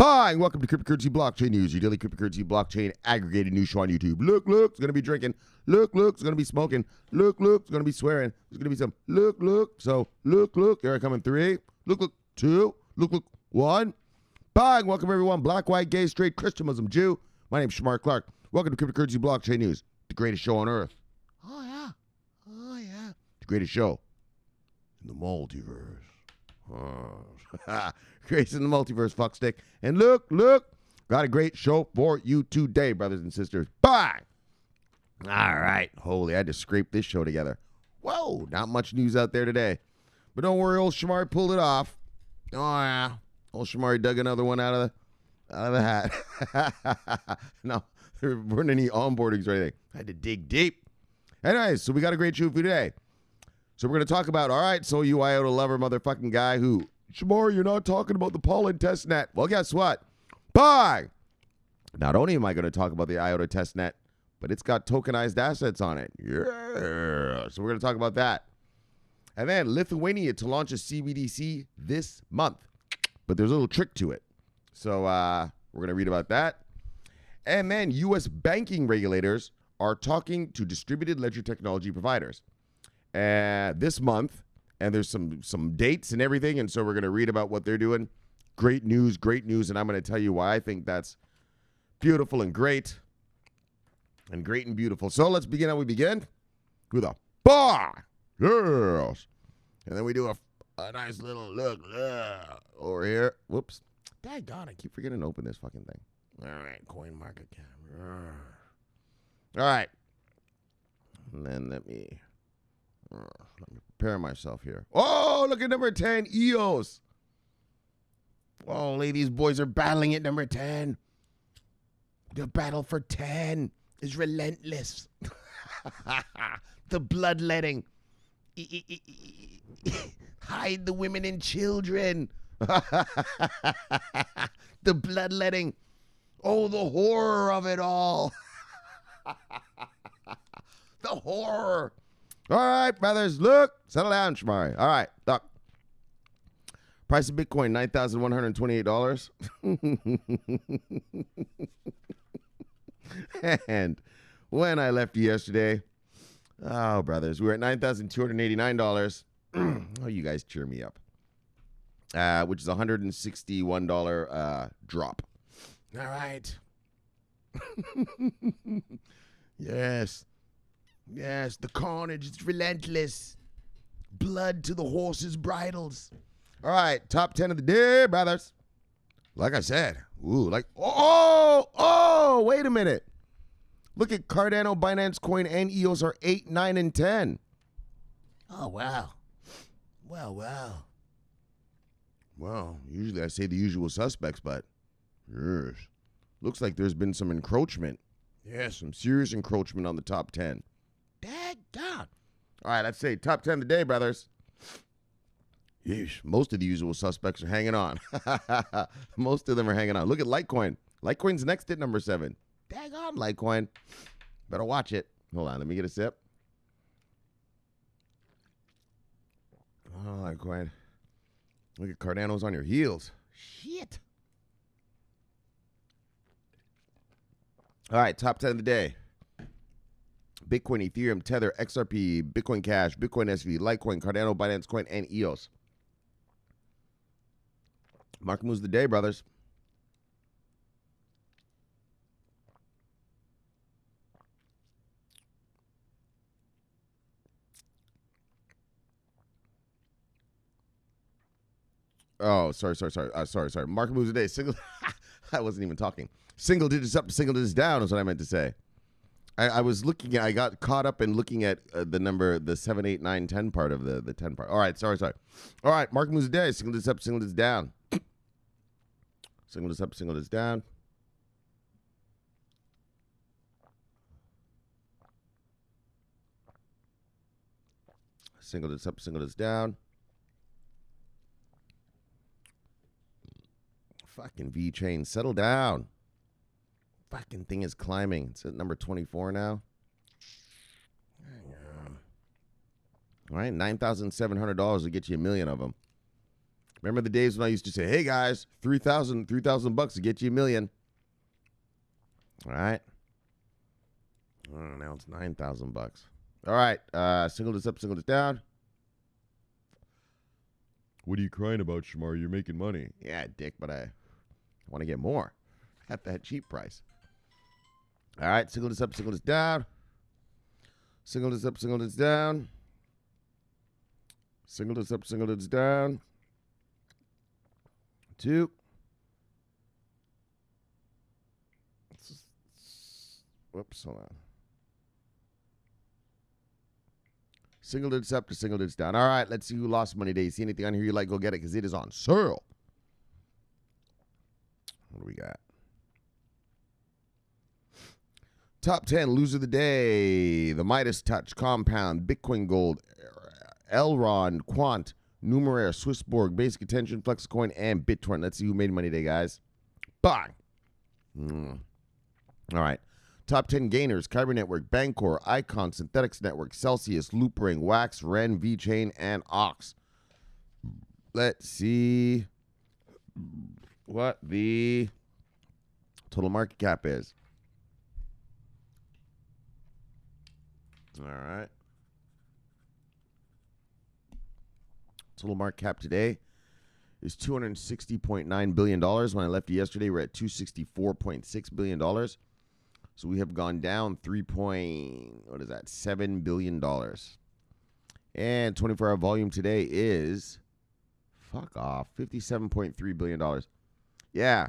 Bye, and welcome to Cryptocurrency Blockchain News, your daily cryptocurrency blockchain aggregated news show on YouTube. Look, it's going to be drinking. Look, it's going to be smoking. Look, it's going to be swearing. There's going to be some look. So, look. Here I come in 3. Look, 2. Look, 1. Bye, and welcome everyone. Black, white, gay, straight, Christian, Muslim, Jew. My name's Shomari Clarke. Welcome to Cryptocurrency Blockchain News, the greatest show on earth. Oh, yeah. The greatest show in the multiverse. Grace in the multiverse, fuckstick. And look, got a great show for you today, brothers and sisters. Bye. All right. Holy, I had to scrape this show together. Whoa, not much news out there today. But don't worry, old Shomari pulled it off. Oh, yeah. Old Shomari dug another one out of the hat. No, there weren't any onboardings or anything. I had to dig deep. Anyways, so we got a great show for you today. So we're going to talk about, all right, so you IOTA lover motherfucking guy who, Shomari, you're not talking about the Pollen Testnet. Well, guess what? Bye! Not only am I going to talk about the IOTA Testnet, but it's got tokenized assets on it. Yeah. So we're going to talk about that. And then Lithuania to launch a CBDC this month. But there's a little trick to it. So we're going to read about that. And then U.S. banking regulators are talking to distributed ledger technology providers this month, and there's some dates and everything, and so we're going to read about what they're doing. Great news, and I'm going to tell you why I think that's beautiful and great and beautiful. So let's begin how we begin with a bar. Yes. And then we do a nice little look over here. Whoops. Daggone, I keep forgetting to open this fucking thing. All right, coin market cap. All right. And then let me prepare myself here. Oh, look at number 10, EOS. Oh, these boys are battling at number 10. The battle for 10 is relentless. The bloodletting. Hide the women and children. The bloodletting. Oh, the horror of it all. The horror. All right, brothers, look. Settle down, Shomari. All right, look. Price of Bitcoin, $9,128. And when I left you yesterday, oh, brothers, we were at $9,289. Oh, you guys cheer me up. Which is a $161 drop. All right. Yes, the carnage is relentless. Blood to the horses' bridles. All right, top 10 of the day, brothers. Like I said, wait a minute. Look at Cardano, Binance Coin, and EOS are 8, 9, and 10. Oh, wow. Well, usually I say the usual suspects, but yes. Looks like there's been some encroachment. Yes, some serious encroachment on the top 10. Daggone. All right, let's say top 10 today, brothers. Yeesh, most of the usual suspects are hanging on. Most of them are hanging on. Look at Litecoin. Litecoin's next at number 7. Daggone Litecoin. Better watch it. Hold on, let me get a sip. Oh, Litecoin. Look at Cardano's on your heels. Shit. All right, top 10 of the day. Bitcoin, Ethereum, Tether, XRP, Bitcoin Cash, Bitcoin SV, Litecoin, Cardano, Binance Coin, and EOS. Market moves of the day, brothers. Oh, sorry. Market moves of the day. Single. I wasn't even talking. Single digits up to single digits down is what I meant to say. I was looking at, I got caught up in looking at the number, the 7, 8, 9, 10 part of the 10 part. All right, sorry. All right, market moves a day. Single digits up, single digits down. Single digits up, single digits down. Single digits up, single digits down. Fucking V-chain, settle down. Fucking thing is climbing. It's at number 24 now. Hang on. All right, $9,700 will get you a million of them. Remember the days when I used to say, hey, guys, $3,000 to get you $1 million. All right. Oh, now it's $9,000. All right. Single this up, single this down. What are you crying about, Shomari? You're making money. Yeah, dick, but I want to get more at that cheap price. All right. Single this up, single this down. Single this up, single this down. Single this up, single this down. 2. Whoops, hold on. Single digits up to single digits down. All right, let's see who lost money today. See anything on here you like, go get it because it is on sale. What do we got? Top 10 loser of the day. The Midas Touch, Compound, Bitcoin Gold, Elrond, Quant, Numeraire, Swissborg, Basic Attention, Flexcoin, and BitTorrent. Let's see who made money today, guys. Bang! All right. Top 10 gainers, Kyber Network, Bancor, Icon, Synthetics Network, Celsius, Loopring, Wax, Ren, VChain, and Ox. Let's see what the total market cap is. All right. Total market cap today is $260.9 billion. When I left yesterday, we're at $264.6 billion. So we have gone down $7 billion. And 24-hour volume today is, fuck off, $57.3 billion. Yeah,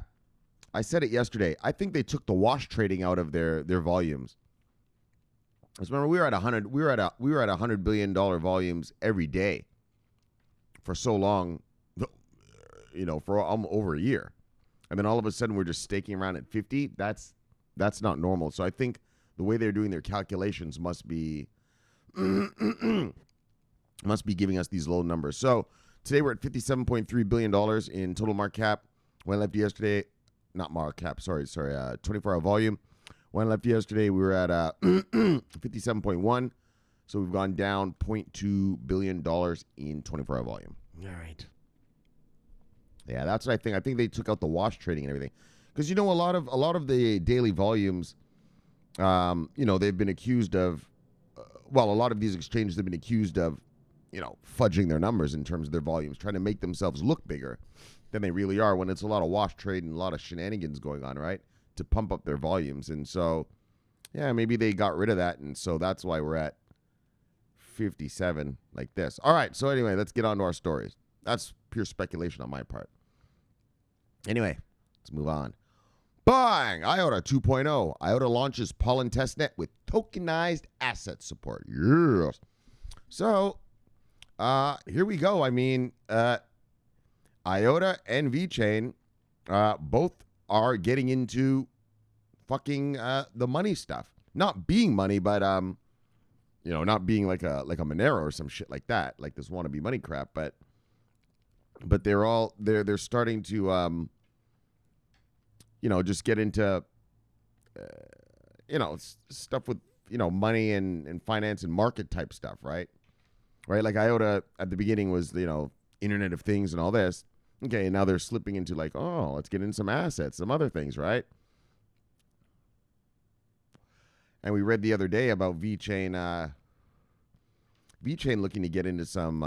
I said it yesterday. I think they took the wash trading out of their volumes. Because remember, we were at $100 billion volumes every day for so long, for over a year. And then all of a sudden we're just staking around at 50. That's not normal. So I think the way they're doing their calculations must be giving us these low numbers. So today we're at $57.3 billion in total market cap. When I left yesterday, not market cap, sorry, 24-hour volume. When I left yesterday, we were at 57.1. So we've gone down $0.2 billion in 24-hour volume. All right. Yeah, that's what I think. I think they took out the wash trading and everything. Because, a lot of the daily volumes, they've been accused of, a lot of these exchanges have been accused of, fudging their numbers in terms of their volumes, trying to make themselves look bigger than they really are when it's a lot of wash trade and a lot of shenanigans going on, right, to pump up their volumes. And so, yeah, maybe they got rid of that, and so that's why we're at 57 like this. All right, so anyway, let's get on to our stories. That's pure speculation on my part. Anyway, let's move on. Bang! IOTA 2.0. IOTA launches Pollen Testnet with tokenized asset support. Yes. So, here we go. I mean, IOTA and VChain both are getting into fucking the money stuff. Not being money, but not being like a Monero or some shit like that, like this wannabe money crap. But they're starting to just get into stuff with money and finance and market type stuff, right? Like IOTA at the beginning was Internet of Things and all this. Okay, and now they're slipping into like, oh, let's get in some assets, some other things, right? And we read the other day about VChain looking to get into some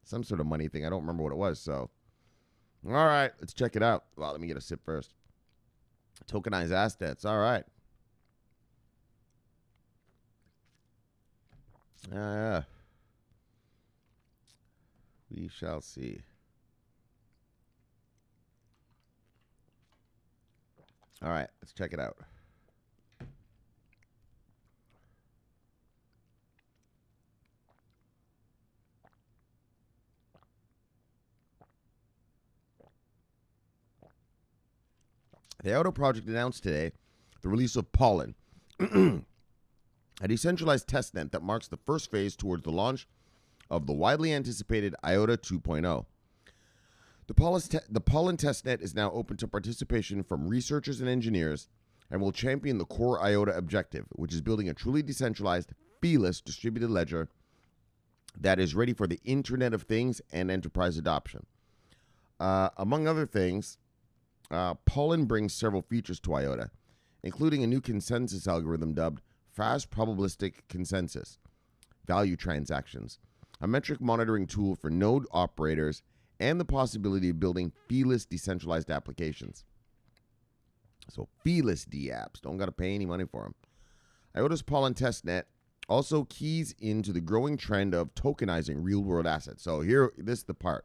sort of money thing. I don't remember what it was. So, all right, let's check it out. Well, let me get a sip first. Tokenized assets. All right. We shall see. All right, let's check it out. The IOTA project announced today the release of Pollen, a decentralized testnet that marks the first phase towards the launch of the widely anticipated IOTA 2.0. The Pollen Testnet is now open to participation from researchers and engineers and will champion the core IOTA objective, which is building a truly decentralized, feeless distributed ledger that is ready for the Internet of Things and enterprise adoption. Among other things, Pollen brings several features to IOTA, including a new consensus algorithm dubbed Fast Probabilistic Consensus, value transactions, a metric monitoring tool for node operators, and the possibility of building feeless decentralized applications. So feeless D-apps, don't got to pay any money for them. IOTA's Pollen Testnet also keys into the growing trend of tokenizing real-world assets. So here, this is the part.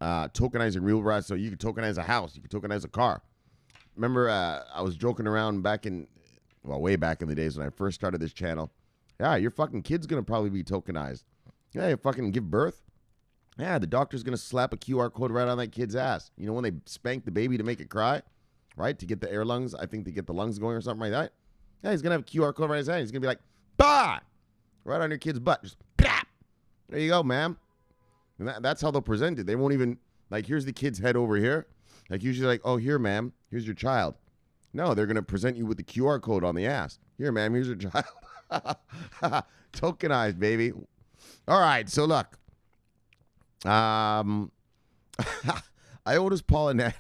Tokenizing real-world assets. So you can tokenize a house. You can tokenize a car. Remember, I was joking around way back in the days when I first started this channel. Yeah, your fucking kid's going to probably be tokenized. Yeah, you fucking give birth. Yeah, the doctor's going to slap a QR code right on that kid's ass. You know when they spank the baby to make it cry? Right? To get the air lungs. I think to get the lungs going or something like that. Yeah, he's going to have a QR code right in his hand. He's going to be like, bah! Right on your kid's butt. Just, plap! There you go, ma'am. And that's how they'll present it. They won't even, like, here's the kid's head over here. Like, usually like, oh, here, ma'am. Here's your child. No, they're going to present you with the QR code on the ass. Here, ma'am. Here's your child. Tokenized, baby. All right, so look. IOTA's Pollen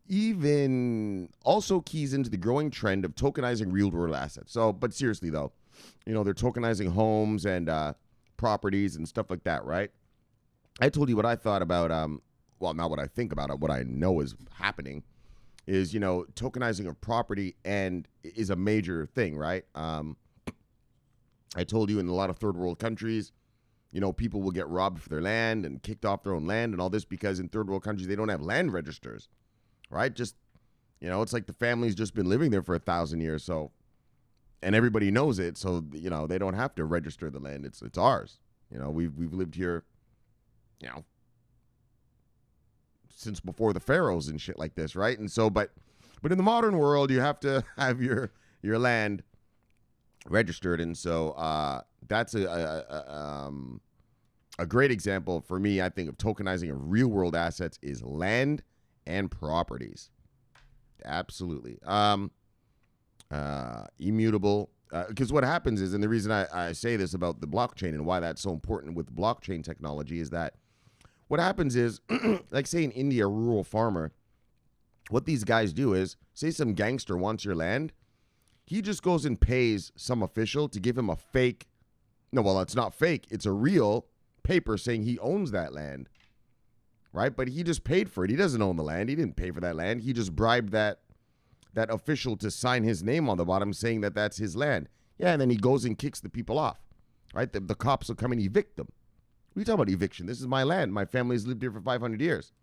even also keys into the growing trend of tokenizing real-world assets. So, but seriously, though, you know, they're tokenizing homes and properties and stuff like that, right? I told you what I thought about, well, not what I think about it, what I know is happening is, you know, tokenizing of property and is a major thing, right? I told you in a lot of third world countries, you know, people will get robbed for their land and kicked off their own land and all this because in third world countries, they don't have land registers, right? Just, you know, it's like the family's just been living there for 1,000 years. So, and everybody knows it. So, you know, they don't have to register the land. It's ours. You know, we've lived here, you know, since before the pharaohs and shit like this, right? And so, but in the modern world, you have to have your land registered, and so that's a great example for me. I think of tokenizing of real world assets is land and properties. Absolutely, immutable. Because what happens is, and the reason I say this about the blockchain and why that's so important with blockchain technology is that what happens is, like say in India, a rural farmer, what these guys do is, say some gangster wants your land, he just goes and pays some official to give him a fake, no, well, it's not fake, it's a real paper saying he owns that land, right? But he just paid for it. He doesn't own the land. He didn't pay for that land. He just bribed that official to sign his name on the bottom saying that that's his land. Yeah, and then he goes and kicks the people off, right? The cops will come and evict them. What are you talking about eviction? This is my land. My family's lived here for 500 years.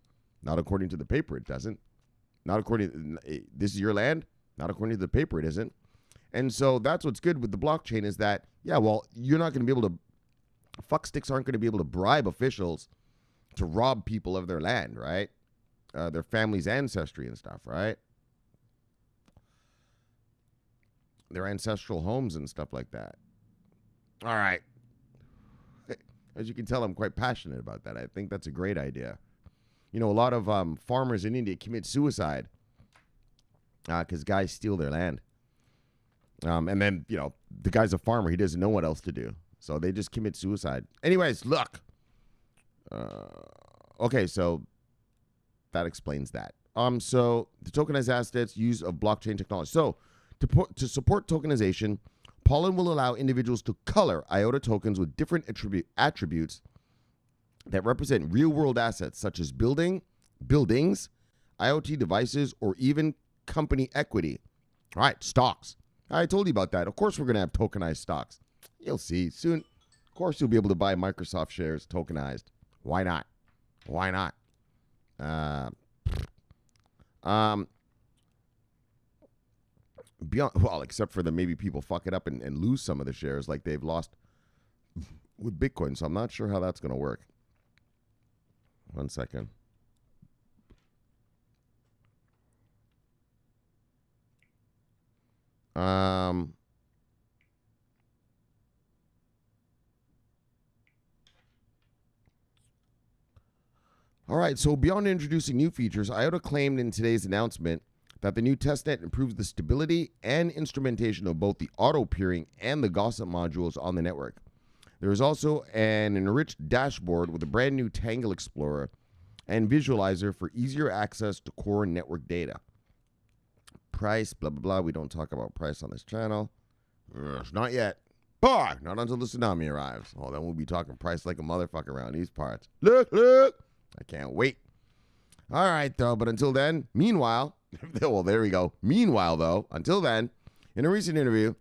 Not according to the paper, it doesn't. Not according to, this is your land? Not according to the paper, it isn't. And so that's what's good with the blockchain is that, yeah, well, you're not going to be able to, fucksticks aren't going to be able to bribe officials to rob people of their land, right? Their family's ancestry and stuff, right? Their ancestral homes and stuff like that. All right. As you can tell, I'm quite passionate about that. I think that's a great idea. You know, a lot of farmers in India commit suicide because guys steal their land. And then, you know, the guy's a farmer. He doesn't know what else to do. So they just commit suicide. Anyways, look. Okay, so that explains that. So the tokenized assets use of blockchain technology. So to support tokenization, Pollen will allow individuals to color IOTA tokens with different attributes that represent real-world assets such as buildings, IoT devices, or even company equity. All right, stocks. I told you about that. Of course, we're going to have tokenized stocks. You'll see soon. Of course, you'll be able to buy Microsoft shares tokenized. Why not? Why not? Beyond, well, except for the maybe people fuck it up and lose some of the shares like they've lost with Bitcoin. So I'm not sure how that's going to work. 1 second. All right, so beyond introducing new features, IOTA claimed in today's announcement that the new testnet improves the stability and instrumentation of both the auto peering and the gossip modules on the network. There is also an enriched dashboard with a brand new Tangle Explorer and visualizer for easier access to core network data. Price, blah, blah, blah. We don't talk about price on this channel. Not yet. Not until the tsunami arrives. Oh, then we'll be talking price like a motherfucker around these parts. Look. I can't wait. All right, though. But until then, meanwhile, well, there we go. Meanwhile, though, until then, in a recent interview,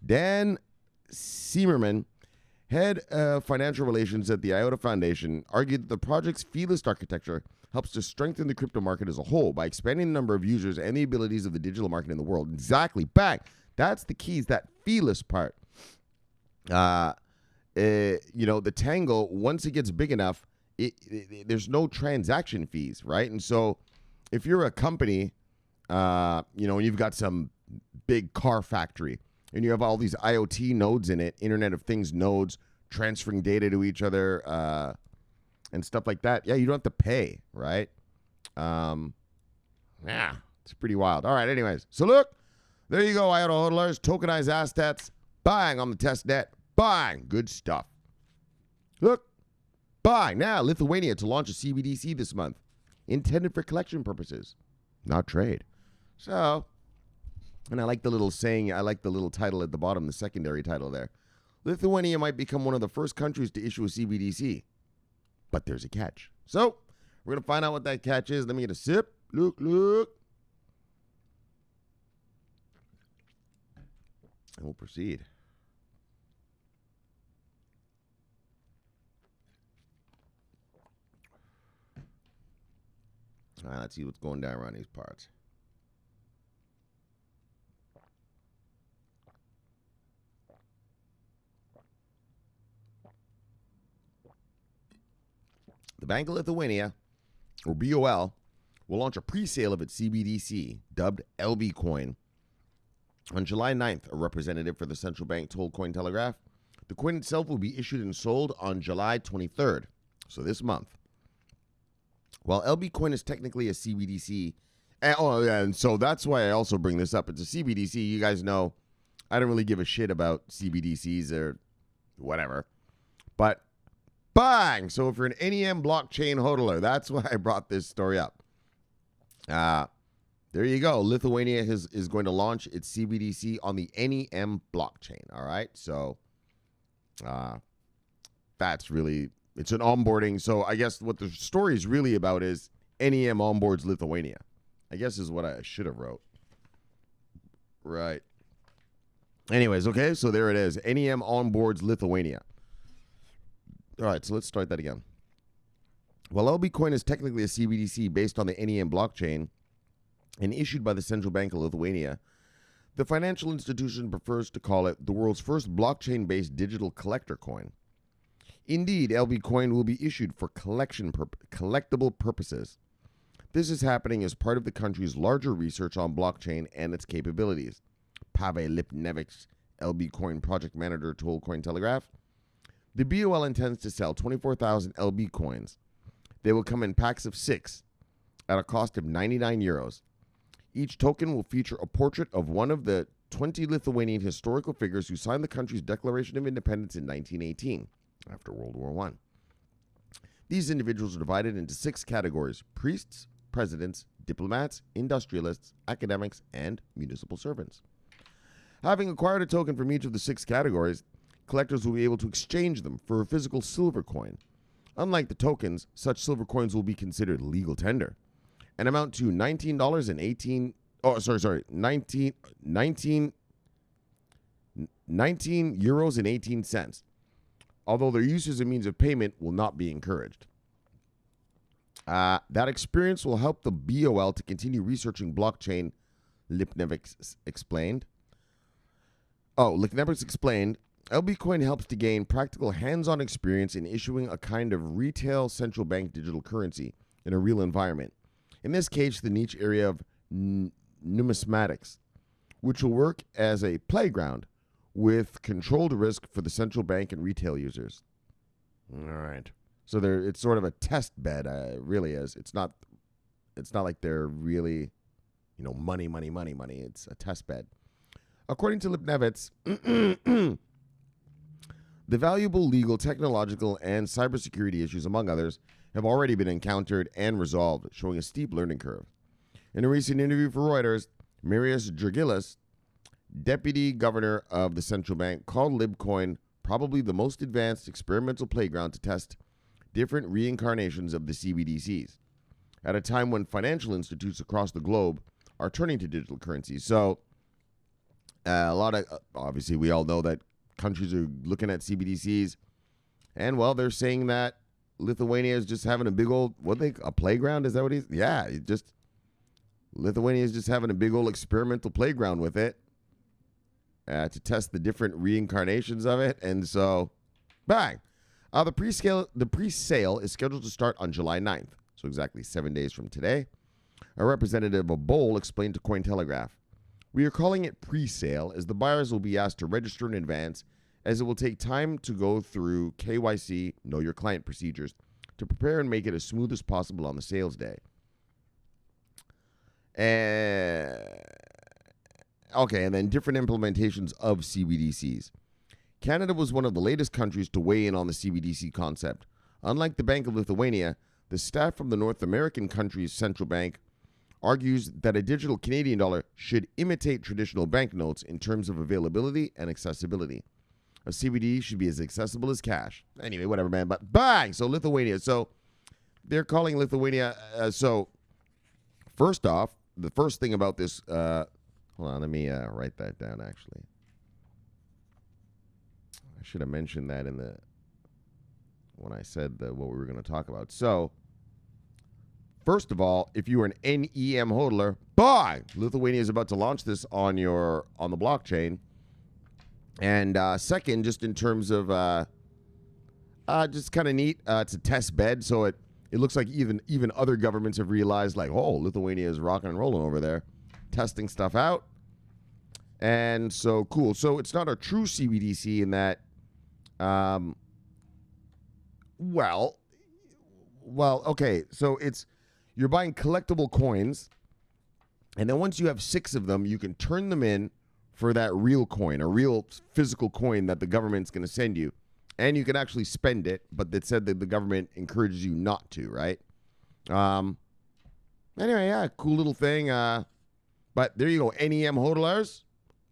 Dan Siemerman, head of financial relations at the IOTA Foundation, argued that the project's fee-list architecture helps to strengthen the crypto market as a whole by expanding the number of users and the abilities of the digital market in the world. Exactly. Back. That's the keys, that fee-list part. The Tangle, once it gets big enough, there's no transaction fees, right? And so if you're a company, and you've got some big car factory and you have all these IoT nodes in it, Internet of Things nodes, transferring data to each other, and stuff like that. Yeah, you don't have to pay, right? Yeah, it's pretty wild. All right, anyways. So look, there you go, IOTA hodlers, tokenized assets, buying on the testnet, buying good stuff. Look, buy now, Lithuania to launch a CBDC this month, intended for collection purposes, not trade. So, and I like the little saying, I like the little title at the bottom, the secondary title there. Lithuania might become one of the first countries to issue a CBDC, but there's a catch. So, we're going to find out what that catch is. Let me get a sip. Look. And we'll proceed. All right, let's see what's going down around these parts. The Bank of Lithuania, or BOL, will launch a pre-sale of its CBDC, dubbed LB Coin. On July 9th, a representative for the central bank told Cointelegraph the coin itself will be issued and sold on July 23rd, so this month. While LB Coin is technically a CBDC, and so that's why I also bring this up. It's a CBDC. You guys know I don't really give a shit about CBDCs or whatever. But bang! So if you're an NEM blockchain hodler, that's why I brought this story up. There you go. Lithuania is going to launch its CBDC on the NEM blockchain. All right. So that's really, it's an onboarding. So I guess what the story is really about is NEM onboards Lithuania, I guess is what I should have wrote. Right. Anyways, okay. So there it is. NEM onboards Lithuania. All right. So let's start that again. While LB Coin is technically a CBDC based on the NEM blockchain and issued by the Central Bank of Lithuania, the financial institution prefers to call it the world's first blockchain-based digital collector coin. Indeed, LB Coin will be issued for collectible purposes. This is happening as part of the country's larger research on blockchain and its capabilities. Pavel Lipnevich, LB Coin project manager, told Cointelegraph. The BOL intends to sell 24,000 LB coins. They will come in packs of 6 at a cost of 99 euros. Each token will feature a portrait of one of the 20 Lithuanian historical figures who signed the country's Declaration of Independence in 1918, after World War I. These individuals are divided into 6 categories: priests, presidents, diplomats, industrialists, academics, and municipal servants. Having acquired a token from each of the 6 categories, collectors will be able to exchange them for a physical silver coin. Unlike the tokens, such silver coins will be considered legal tender and amount to $19 euros and 18 cents. Although their use as a means of payment will not be encouraged. That experience will help the BOL to continue researching blockchain, Lipnevich explained. Lipnevich explained, LB Coin helps to gain practical hands-on experience in issuing a kind of retail central bank digital currency in a real environment. In this case, the niche area of numismatics, which will work as a playground with controlled risk for the central bank and retail users. All right. So it's sort of a test bed. It really is. It's not like they're really, money. It's a test bed. According to Lipnevich, The valuable legal, technological, and cybersecurity issues, among others, have already been encountered and resolved, showing a steep learning curve. In a recent interview for Reuters, Marius Draghilas, deputy governor of the central bank, called Libcoin probably the most advanced experimental playground to test different reincarnations of the CBDCs, at a time when financial institutes across the globe are turning to digital currencies. So, obviously, we all know that countries are looking at CBDCs, and, well, they're saying that Lithuania is just having a big old, a playground? Is that what he's? Yeah, Lithuania is just having a big old experimental playground with it to test the different reincarnations of it. And so, bang. The pre-sale is scheduled to start on July 9th, so exactly 7 days from today. A representative of Bowl explained to Cointelegraph, "We are calling it pre-sale as the buyers will be asked to register in advance, as it will take time to go through KYC, know your client procedures, to prepare and make it as smooth as possible on the sales day." Okay, and then different implementations of CBDCs. Canada was one of the latest countries to weigh in on the CBDC concept. Unlike the Bank of Lithuania, the staff from the North American country's central bank argues that a digital Canadian dollar should imitate traditional banknotes in terms of availability and accessibility. A CBD should be as accessible as cash. Anyway, whatever, man. But bang! So Lithuania. So they're calling Lithuania. So first off, the first thing about this. Hold on, let me write that down. Actually, I should have mentioned that when I said what we were going to talk about. So first of all, if you are an NEM hodler, bang! Lithuania is about to launch this on the blockchain. And second, just in terms of just kind of neat, it's a test bed, so it looks like even other governments have realized, like, oh, Lithuania is rocking and rolling over there, testing stuff out. And so cool. So it's not a true CBDC in that, okay. So you're buying collectible coins, and then once you have 6 of them, you can turn them in for that real coin, a real physical coin that the government's going to send you. And you can actually spend it, but it said that the government encourages you not to, right? Anyway, yeah, cool little thing. But there you go, NEM hodlers.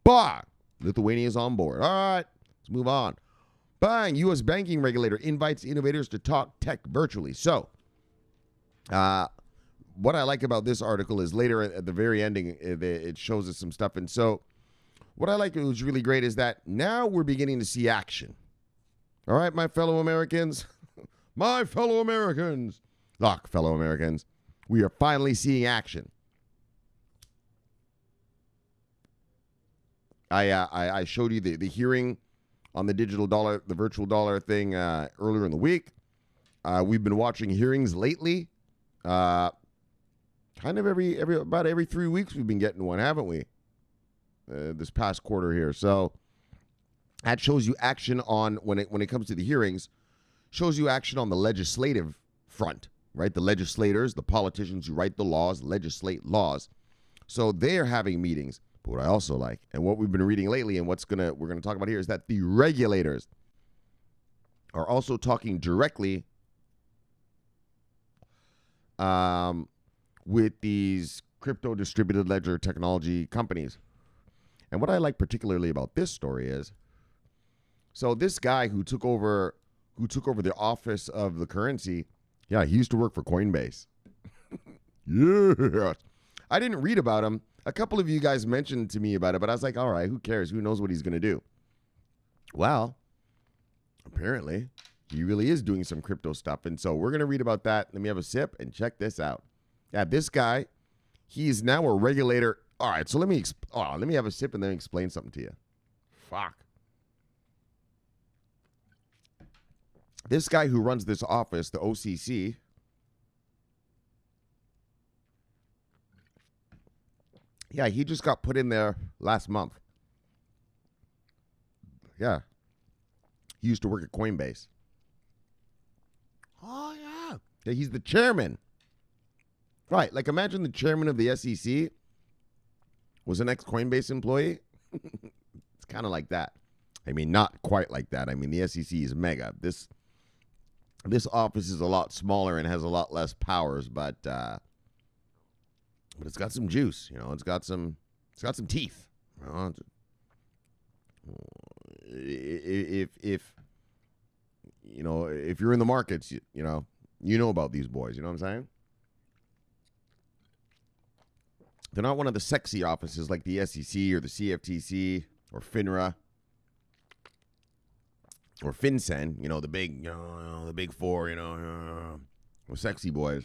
Bah! Lithuania is on board. All right, let's move on. Bang! U.S. banking regulator invites innovators to talk tech virtually. So, what I like about this article is later at the very ending, it shows us some stuff. And so, what I like, it was really great, is that now we're beginning to see action. All right, my fellow Americans. My fellow Americans. Look, fellow Americans, we are finally seeing action. I showed you the hearing on the digital dollar, the virtual dollar thing earlier in the week. We've been watching hearings lately. Kind of about every 3 weeks we've been getting one, haven't we? This past quarter here. So that shows you action on when it comes to the hearings, shows you action on the legislative front, right? The legislators, the politicians who write the laws, legislate laws. So they're having meetings. But what I also like, and what we've been reading lately, and we're gonna talk about here, is that the regulators are also talking directly with these crypto distributed ledger technology companies. And what I like particularly about this story is, so this guy who took over the office of the currency, yeah, he used to work for Coinbase. Yeah. I didn't read about him. A couple of you guys mentioned to me about it, but I was like, all right, who cares? Who knows what he's going to do? Well, apparently, he really is doing some crypto stuff. And so we're going to read about that. Let me have a sip and check this out. Yeah, this guy, he is now a regulator. All right, so let me have a sip and then explain something to you. Fuck. This guy who runs this office, the OCC, yeah, he just got put in there last month. Yeah. He used to work at Coinbase. Oh, yeah. Yeah, he's the chairman. Right, like imagine the chairman of the SEC was an ex-Coinbase employee. It's kind of like that. I mean, not quite like that. I mean, the SEC is mega. This office is a lot smaller and has a lot less powers, but it's got some juice. You know, it's got some teeth. You know, if you're in the markets, you know about these boys. You know what I'm saying? They're not one of the sexy offices like the SEC or the CFTC or FINRA or FinCEN. You know, the big four. You know, sexy boys.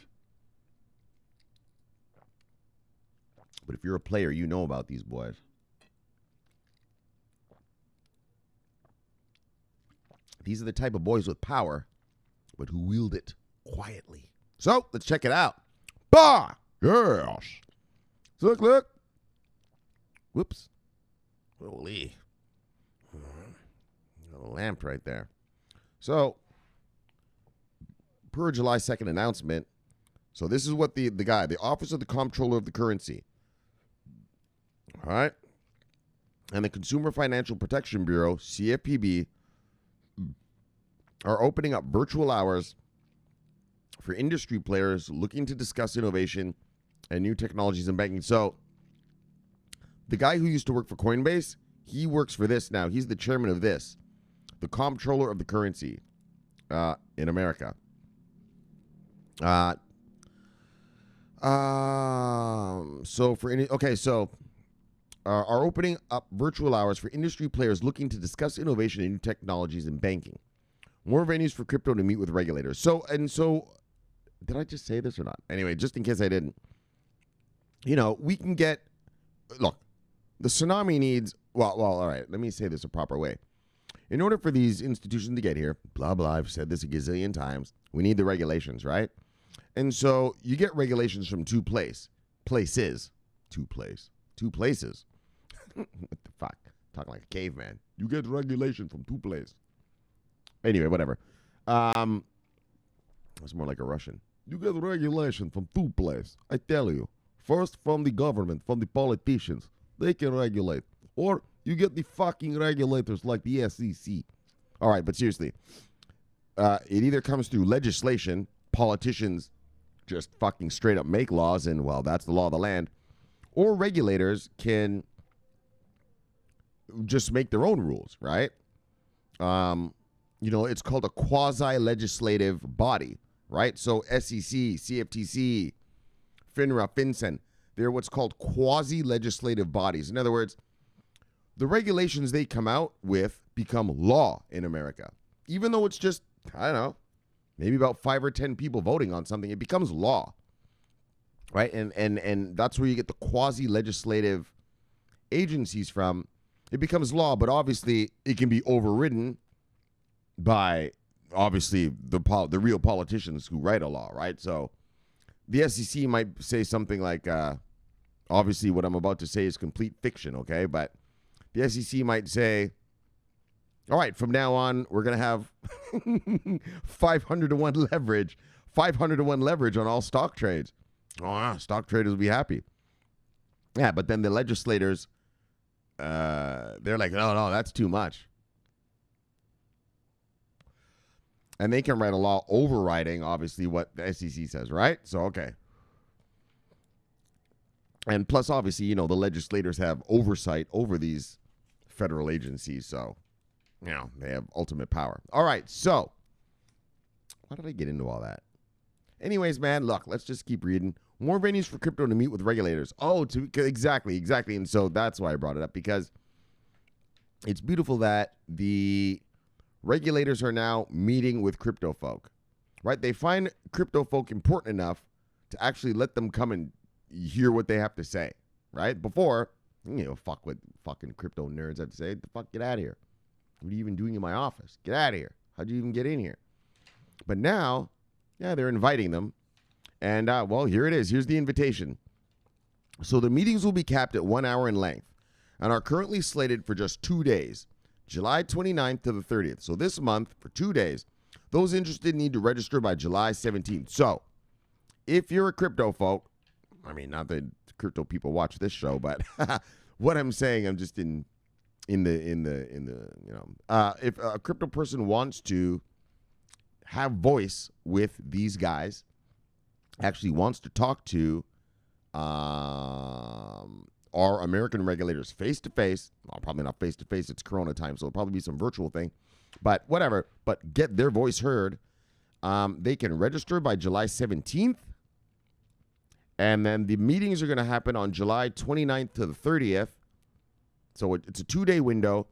But if you're a player, you know about these boys. These are the type of boys with power, but who wield it quietly. So, let's check it out. Bah! Yes. So look. Whoops. Holy. Got a lamp right there. So, per July 2nd announcement, so this is what the Office of the Comptroller of the Currency, all right, and the Consumer Financial Protection Bureau, CFPB, are opening up virtual hours for industry players looking to discuss innovation and new technologies in banking. So the guy who used to work for Coinbase, he works for this now. He's the chairman of this, the comptroller of the currency in America. Are opening up virtual hours for industry players looking to discuss innovation and new technologies in banking. More venues for crypto to meet with regulators. So, did I just say this or not? Anyway, just in case I didn't. You know, we can get, look, the tsunami needs, well, all right, let me say this a proper way. In order for these institutions to get here, blah, blah, I've said this a gazillion times, we need the regulations, right? And so you get regulations from two places. What the fuck? Talking like a caveman. You get regulation from two places. Anyway, whatever. That's more like a Russian. You get regulation from two places. I tell you. First, from the government, from the politicians. They can regulate. Or you get the fucking regulators like the SEC. All right, but seriously. It either comes through legislation. Politicians just fucking straight up make laws. And, well, that's the law of the land. Or regulators can just make their own rules, right? You know, it's called a quasi-legislative body, right? So SEC, CFTC, FINRA, FinCEN, they're what's called quasi-legislative bodies. In other words, the regulations they come out with become law in America. Even though it's just, I don't know, maybe about 5 or 10 people voting on something, it becomes law, right? And that's where you get the quasi-legislative agencies from. It becomes law, but obviously it can be overridden by, obviously, the real politicians who write a law, right? So the SEC might say something like, obviously what I'm about to say is complete fiction, okay? But the SEC might say, all right, from now on, we're going to have 500 to 1 leverage, 500 to 1 leverage on all stock trades. Oh, stock traders will be happy. Yeah, but then the legislators, they're like, no, that's too much. And they can write a law overriding, obviously, what the SEC says, right? So, okay. And plus, obviously, you know, the legislators have oversight over these federal agencies. So, you know, they have ultimate power. All right. So, why did I get into all that? Anyways, man, look, let's just keep reading. More venues for crypto to meet with regulators. Oh, exactly. And so that's why I brought it up, because it's beautiful that the regulators are now meeting with crypto folk, right? They find crypto folk important enough to actually let them come and hear what they have to say, right? Before, you know, fuck what fucking crypto nerds have to say. The fuck, get out of here. What are you even doing in my office? Get out of here. How'd you even get in here? But now, yeah, they're inviting them. And, well, here it is. Here's the invitation. So the meetings will be capped at 1 hour in length and are currently slated for just 2 days, July 29th to the 30th. So this month, for 2 days, those interested need to register by July 17th. So if you're a crypto folk, I mean, not that crypto people watch this show, but what I'm saying, I'm just in if a crypto person wants to have voice with these guys, actually wants to talk to our American regulators face to face. Well, probably not face to face. It's Corona time, so it'll probably be some virtual thing. But whatever. But get their voice heard. They can register by July 17th. And then the meetings are going to happen on July 29th to the 30th. So it's a 2-day window.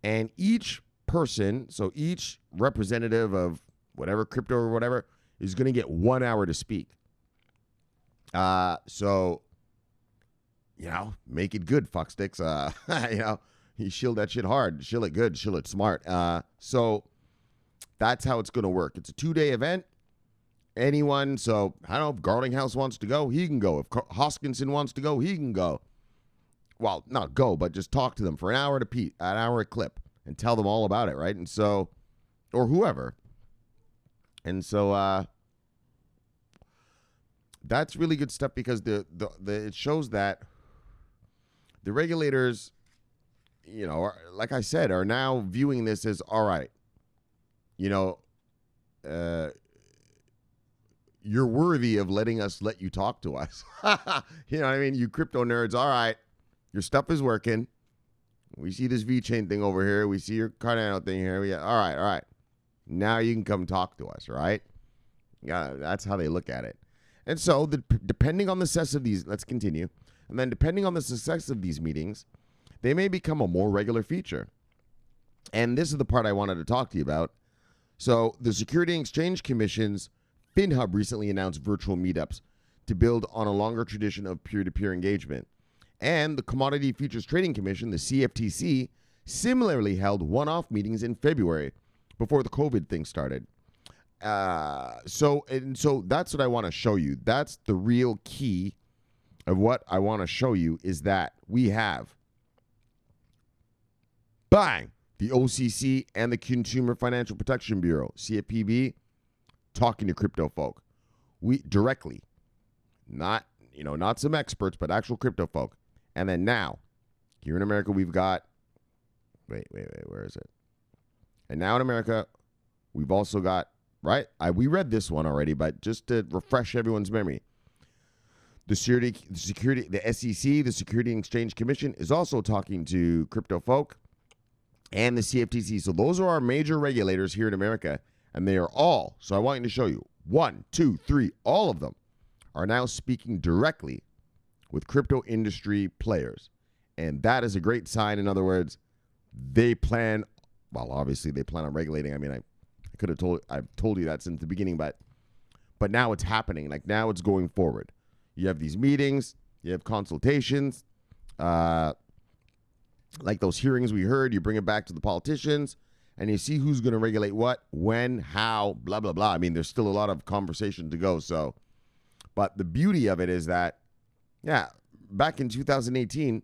And each person, so each representative of whatever crypto or whatever, is going to get 1 hour to speak. So, make it good, fucksticks. You shield that shit hard. Shield it good. Shield it smart. So that's how it's going to work. It's a 2-day event. Anyone, so I don't know if Garlinghouse wants to go, he can go. If Hoskinson wants to go, he can go. Well, not go, but just talk to them for an hour an hour a clip, and tell them all about it, right? And so, or whoever. And so, that's really good stuff because it shows that the regulators, like I said, are now viewing this as all right. You're worthy of letting us let you talk to us. You know what I mean? You crypto nerds, all right. Your stuff is working. We see this VeChain thing over here. We see your Cardano thing here. All right. Now you can come talk to us, right? Yeah, that's how they look at it. And so, depending on the success of these, let's continue. And then depending on the success of these meetings, they may become a more regular feature. And this is the part I wanted to talk to you about. So, the Security and Exchange Commission's FinHub recently announced virtual meetups to build on a longer tradition of peer-to-peer engagement. And the Commodity Futures Trading Commission, the CFTC, similarly held one-off meetings in February before the COVID thing started. So that's what I want to show you. That's the real key of what I want to show you is that we have, bang, the OCC and the Consumer Financial Protection Bureau, CFPB, talking to crypto folk. We directly, not some experts, but actual crypto folk. And then now, here in America, we've got, wait, where is it? And now in America, we've also got, right? We read this one already, but just to refresh everyone's memory, the SEC, the Security and Exchange Commission, is also talking to crypto folk and the CFTC. So those are our major regulators here in America, and they are all, so I want you to show you, 1, 2, 3, all of them are now speaking directly with crypto industry players. And that is a great sign. In other words, obviously they plan on regulating. I mean, I've told you that since the beginning, but now it's happening. Like now it's going forward. You have these meetings, you have consultations, like those hearings we heard, you bring it back to the politicians and you see who's going to regulate what, when, how, blah, blah, blah. I mean, there's still a lot of conversation to go. So, but the beauty of it is that, yeah, back in 2018,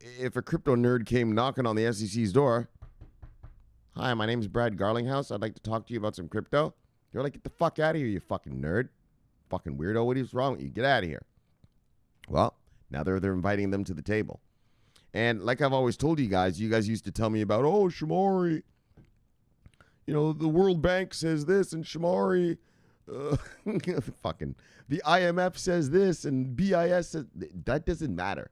if a crypto nerd came knocking on the SEC's door, hi, my name's Brad Garlinghouse. I'd like to talk to you about some crypto. You're like, get the fuck out of here, you fucking nerd. Fucking weirdo. What is wrong with you? Get out of here. Well, now they're inviting them to the table. And like I've always told you guys used to tell me about, oh, Shomari, the World Bank says this and Shomari, fucking, the IMF says this and BIS says, that doesn't matter.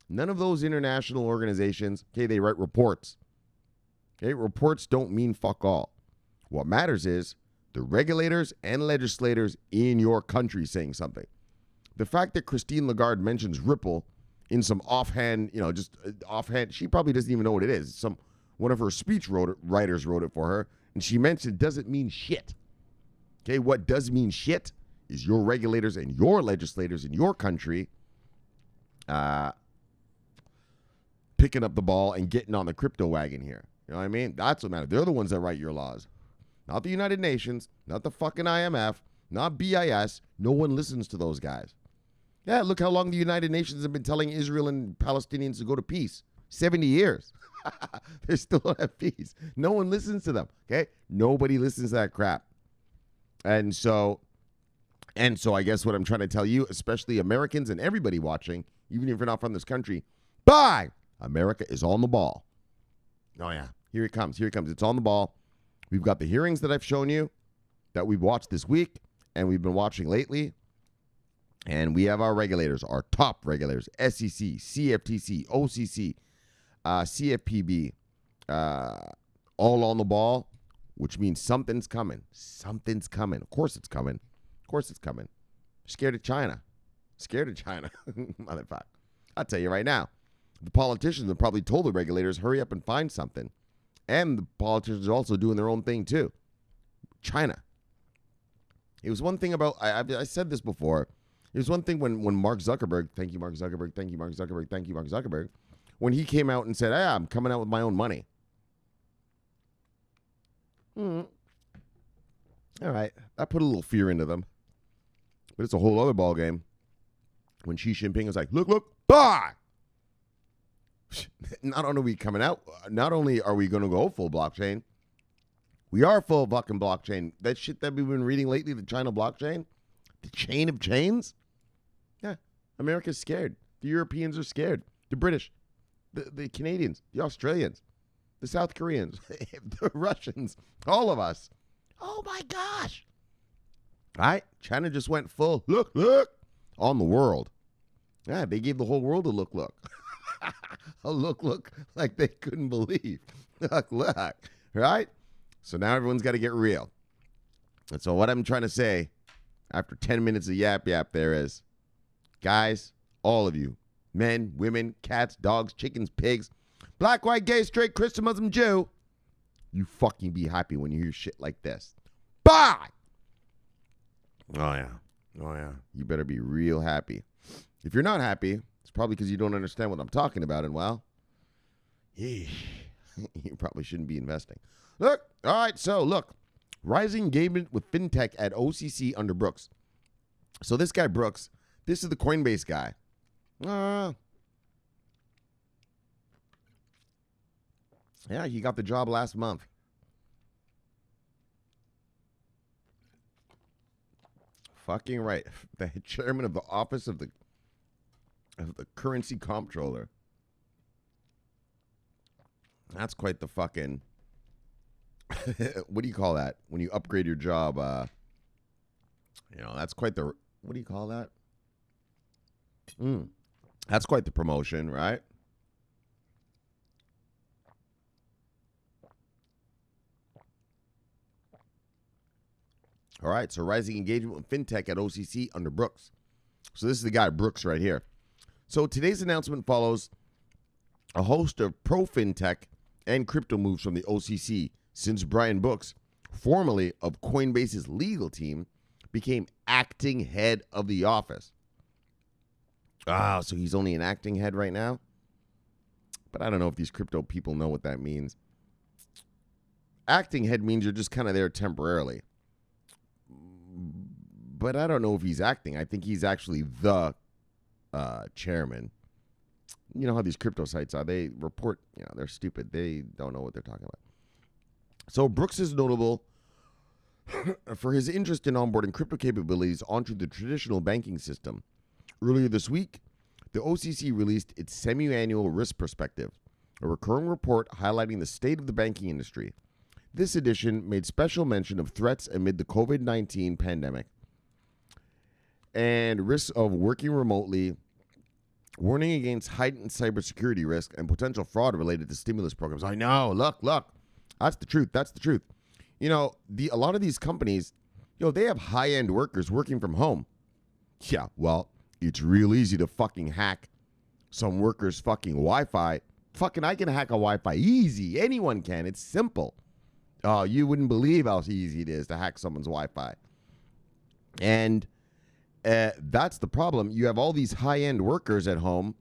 None of those international organizations, okay, they write reports. Okay, reports don't mean fuck all. What matters is the regulators and legislators in your country saying something. The fact that Christine Lagarde mentions Ripple in some offhand, offhand, she probably doesn't even know what it is. One of her speech writers wrote it for her, and she mentioned it doesn't mean shit. Okay, what does mean shit is your regulators and your legislators in your country picking up the ball and getting on the crypto wagon here. You know what I mean? That's what matters. They're the ones that write your laws. Not the United Nations, not the fucking IMF, not BIS. No one listens to those guys. Yeah, look how long the United Nations have been telling Israel and Palestinians to go to peace. 70 years. They still don't have peace. No one listens to them, okay? Nobody listens to that crap. And so I guess what I'm trying to tell you, especially Americans and everybody watching, even if you're not from this country, bye! America is on the ball. Oh, yeah. Here it comes. Here it comes. It's on the ball. We've got the hearings that I've shown you that we've watched this week and we've been watching lately. And we have our regulators, our top regulators, SEC, CFTC, OCC, CFPB, all on the ball, which means something's coming. Something's coming. Of course it's coming. Of course it's coming. Scared of China. Scared of China. Motherfucker. I'll tell you right now. The politicians have probably told the regulators, hurry up and find something. And the politicians are also doing their own thing too. China. It was one thing about, I said this before. It was one thing when Mark Zuckerberg, thank you, Mark Zuckerberg, thank you, Mark Zuckerberg, thank you, Mark Zuckerberg, when he came out and said, I'm coming out with my own money. All right. That put a little fear into them. But it's a whole other ball game. When Xi Jinping was like, look, bah! Not only are we coming out, not only are we going to go full blockchain, we are full fucking blockchain. That shit that we've been reading lately, the China blockchain, the chain of chains. Yeah, America's scared. The Europeans are scared. The British, the Canadians, the Australians, the South Koreans, the Russians, all of us. Oh my gosh. All right, China just went full, look, on the world. Yeah, they gave the whole world a look. A look like they couldn't believe. Look, right? So now everyone's got to get real. And so what I'm trying to say after 10 minutes of yap there is, guys, all of you, men, women, cats, dogs, chickens, pigs, black, white, gay, straight, Christian, Muslim, Jew, you fucking be happy when you hear shit like this. Bye! Oh, yeah. You better be real happy. If you're not happy, it's probably because you don't understand what I'm talking about, and well, you probably shouldn't be investing. Look, all right, so look, rising engagement with fintech at OCC under Brooks. So this guy Brooks, this is the Coinbase guy. Yeah, he got the job last month. Fucking right. The chairman of the office of the currency comptroller. That's quite the fucking, what do you call that? When you upgrade your job, that's quite the, what do you call that? That's quite the promotion, right? All right, so rising engagement with fintech at OCC under Brooks. So this is the guy Brooks right here. So today's announcement follows a host of pro-fintech and crypto moves from the OCC since Brian Brooks, formerly of Coinbase's legal team, became acting head of the office. So he's only an acting head right now? But I don't know if these crypto people know what that means. Acting head means you're just kind of there temporarily. But I don't know if he's acting. I think he's actually the chairman. You know how these crypto sites are. They report, they're stupid. They don't know what they're talking about. So Brooks is notable for his interest in onboarding crypto capabilities onto the traditional banking system. Earlier this week, the OCC released its semi-annual risk perspective, a recurring report highlighting the state of the banking industry. This edition made special mention of threats amid the COVID-19 pandemic and risks of working remotely, warning against heightened cybersecurity risk and potential fraud related to stimulus programs. I know, look. That's the truth. A lot of these companies, they have high-end workers working from home. Yeah, well, it's real easy to fucking hack some workers' fucking Wi-Fi. I can hack a Wi-Fi easy. Anyone can. It's simple. Oh, you wouldn't believe how easy it is to hack someone's Wi-Fi. And that's the problem. You have all these high-end workers at home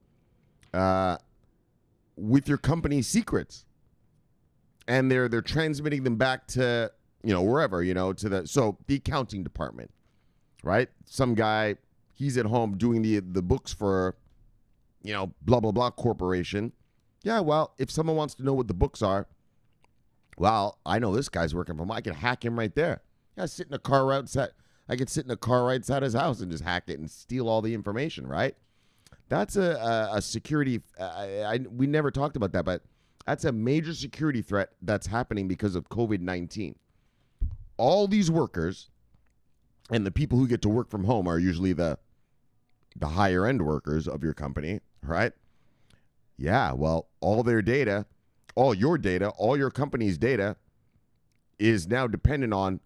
with your company's secrets. And they're transmitting them back to, wherever, to the accounting department, right? Some guy, he's at home doing the books for, blah, blah, blah corporation. Yeah, well, if someone wants to know what the books are, well, I know this guy's working from home. I can hack him right there. Yeah, I could sit in a car right outside his house and just hack it and steal all the information, right? That's a security. We never talked about that, but that's a major security threat that's happening because of COVID-19. All these workers and the people who get to work from home are usually the higher end workers of your company, right? Yeah, well, all their data, all your company's data is now dependent on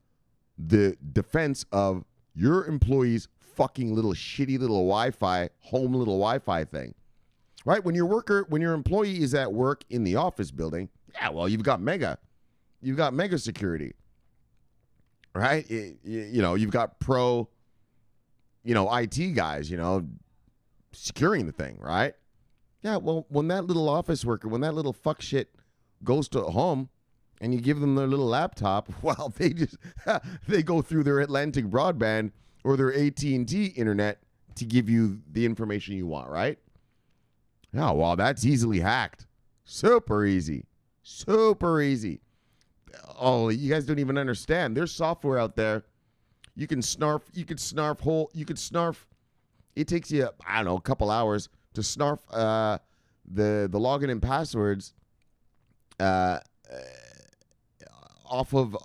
the defense of your employees' fucking little shitty little Wi-Fi, home little Wi-Fi thing. Right? When your employee is at work in the office building, yeah, well, you've got mega security. Right? You've got pro, IT guys, securing the thing, right? Yeah, well, when that little office worker, when that little fuck shit goes to home and you give them their little laptop, well, they go through their Atlantic broadband or their AT&T internet to give you the information you want, right? Oh, well, that's easily hacked. Super easy. Super easy. Oh, you guys don't even understand. There's software out there. You can snarf. It takes you, I don't know, a couple hours to snarf the login and passwords off of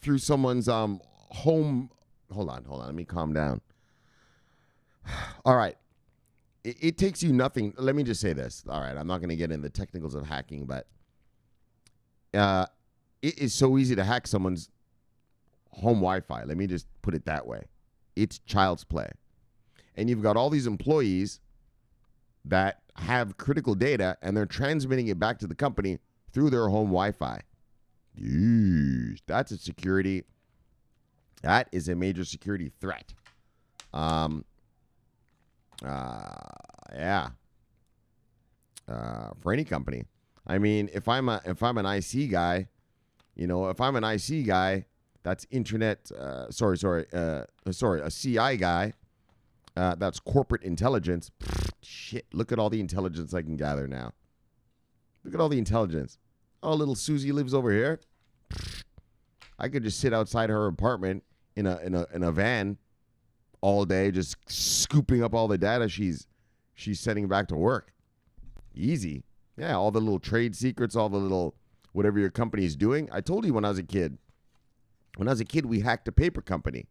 through someone's home. Hold on. Let me calm down. All right. It takes you nothing. Let me just say this. All right. I'm not going to get into the technicals of hacking, but it is so easy to hack someone's home Wi-Fi. Let me just put it that way. It's child's play. And you've got all these employees that have critical data and they're transmitting it back to the company through their home Wi-Fi. Yeesh, that's a security. That is a major security threat. Yeah. For any company. I mean, if I'm an IC guy, if I'm an IC guy, that's internet. A CI guy. That's corporate intelligence. Shit, look at all the intelligence I can gather now. Look at all the intelligence. Oh, little Susie lives over here. I could just sit outside her apartment in a van all day, just scooping up all the data she's sending back to work. Easy. Yeah, all the little trade secrets, all the little whatever your company is doing. I told you when I was a kid. When I was a kid, we hacked a paper company.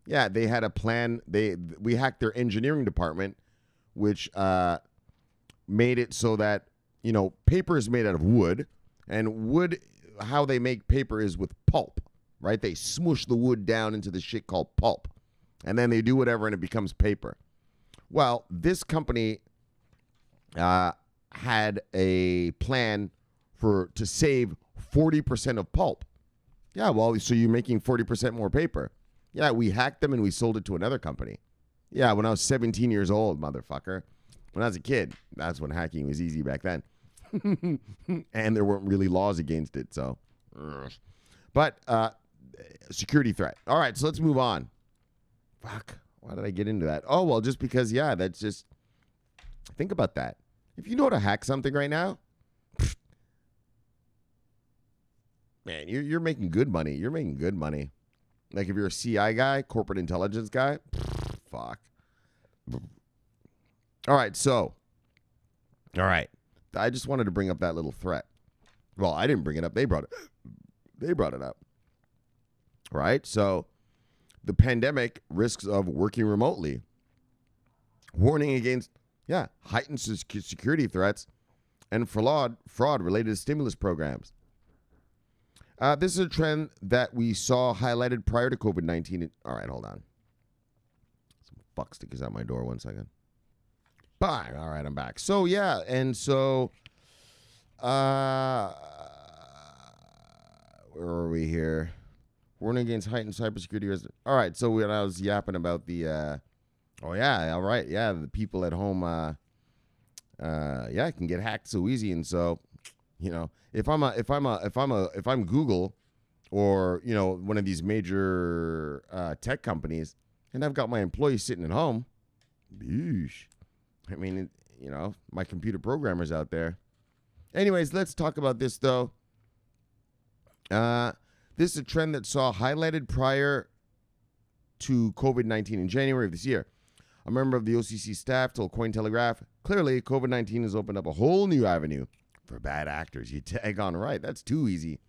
Yeah, they had a plan. We hacked their engineering department, which made it so that, paper is made out of wood. And wood, how they make paper is with pulp, right? They smoosh the wood down into the shit called pulp. And then they do whatever and it becomes paper. Well, this company had a plan to save 40% of pulp. Yeah, well, so you're making 40% more paper. Yeah, we hacked them and we sold it to another company. Yeah, when I was 17 years old, motherfucker. When I was a kid, that's when hacking was easy back then. And there weren't really laws against it, so. But security threat. All right, so let's move on. Fuck, why did I get into that? Oh, well, just because, yeah, that's just, think about that. If you know how to hack something right now, man, you're making good money. You're making good money. Like if you're a CI guy, corporate intelligence guy, fuck. All right, I just wanted to bring up that little threat. Well, I didn't bring it up. They brought it up. Right? So the pandemic risks of working remotely. Warning against, heightened security threats and fraud related to stimulus programs. This is a trend that we saw highlighted prior to COVID-19. All right, hold on. Some fuckstick is at my door. 1 second. Bye. All right, I'm back. So, yeah, and so, where are we here? Warning against heightened cybersecurity risk. All right, so when I was yapping about the, the people at home, can get hacked so easy, and so, if I'm Google or, one of these major tech companies and I've got my employees sitting at home, yeesh. I mean, my computer programmers out there. Anyways, let's talk about this, though. This is a trend that saw highlighted prior to COVID-19 in January of this year. A member of the OCC staff told Cointelegraph, clearly, COVID-19 has opened up a whole new avenue for bad actors. You tag on right. That's too easy.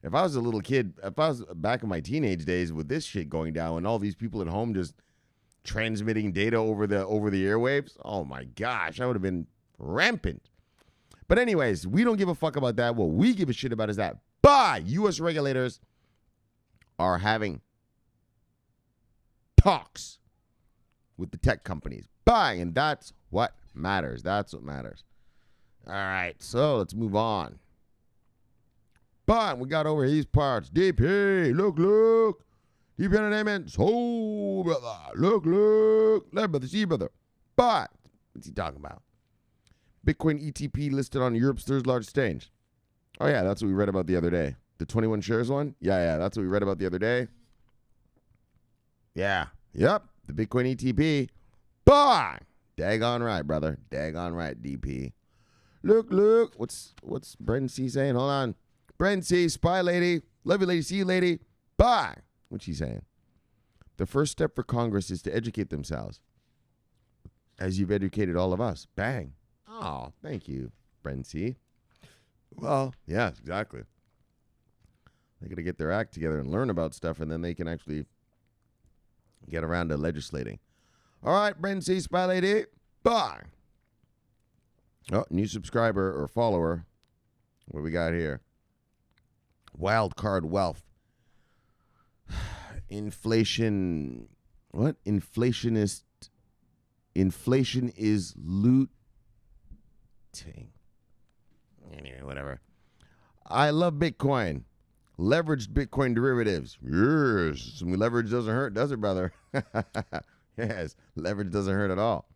If I was a little kid, if I was back in my teenage days with this shit going down and all these people at home just transmitting data over the airwaves, oh my gosh, I would have been rampant. But anyways, we don't give a fuck about that. What we give a shit about is that U.S. regulators are having talks with the tech companies. And that's what matters. That's what matters. All right, so let's move on. But we got over these parts. DP, look. DP entertainment. So, brother. Look. Let brother, see, brother. But, what's he talking about? Bitcoin ETP listed on Europe's third largest exchange. Oh, yeah, that's what we read about the other day. The 21 shares one? Yeah, that's what we read about the other day. Yeah. Yep. The Bitcoin ETP. Bang! Daggone right, brother. Daggone right, DP. Look. What's Brendan C saying? Hold on. Brendan C, spy lady. Love you, lady. See you, lady. Bang! What's she saying? The first step for Congress is to educate themselves, as you've educated all of us. Bang. Oh, thank you, Brendan C. Well, yeah, exactly. They got to get their act together and learn about stuff, and then they can actually get around to legislating. All right, Brendan C, spy lady. Bye. Oh, new subscriber or follower. What we got here? Wild card wealth. Inflation. What? Inflation is looting. Anyway, whatever. I love Bitcoin. Leveraged Bitcoin derivatives. Yes. Some leverage doesn't hurt, does it, brother? Yes. Leverage doesn't hurt at all.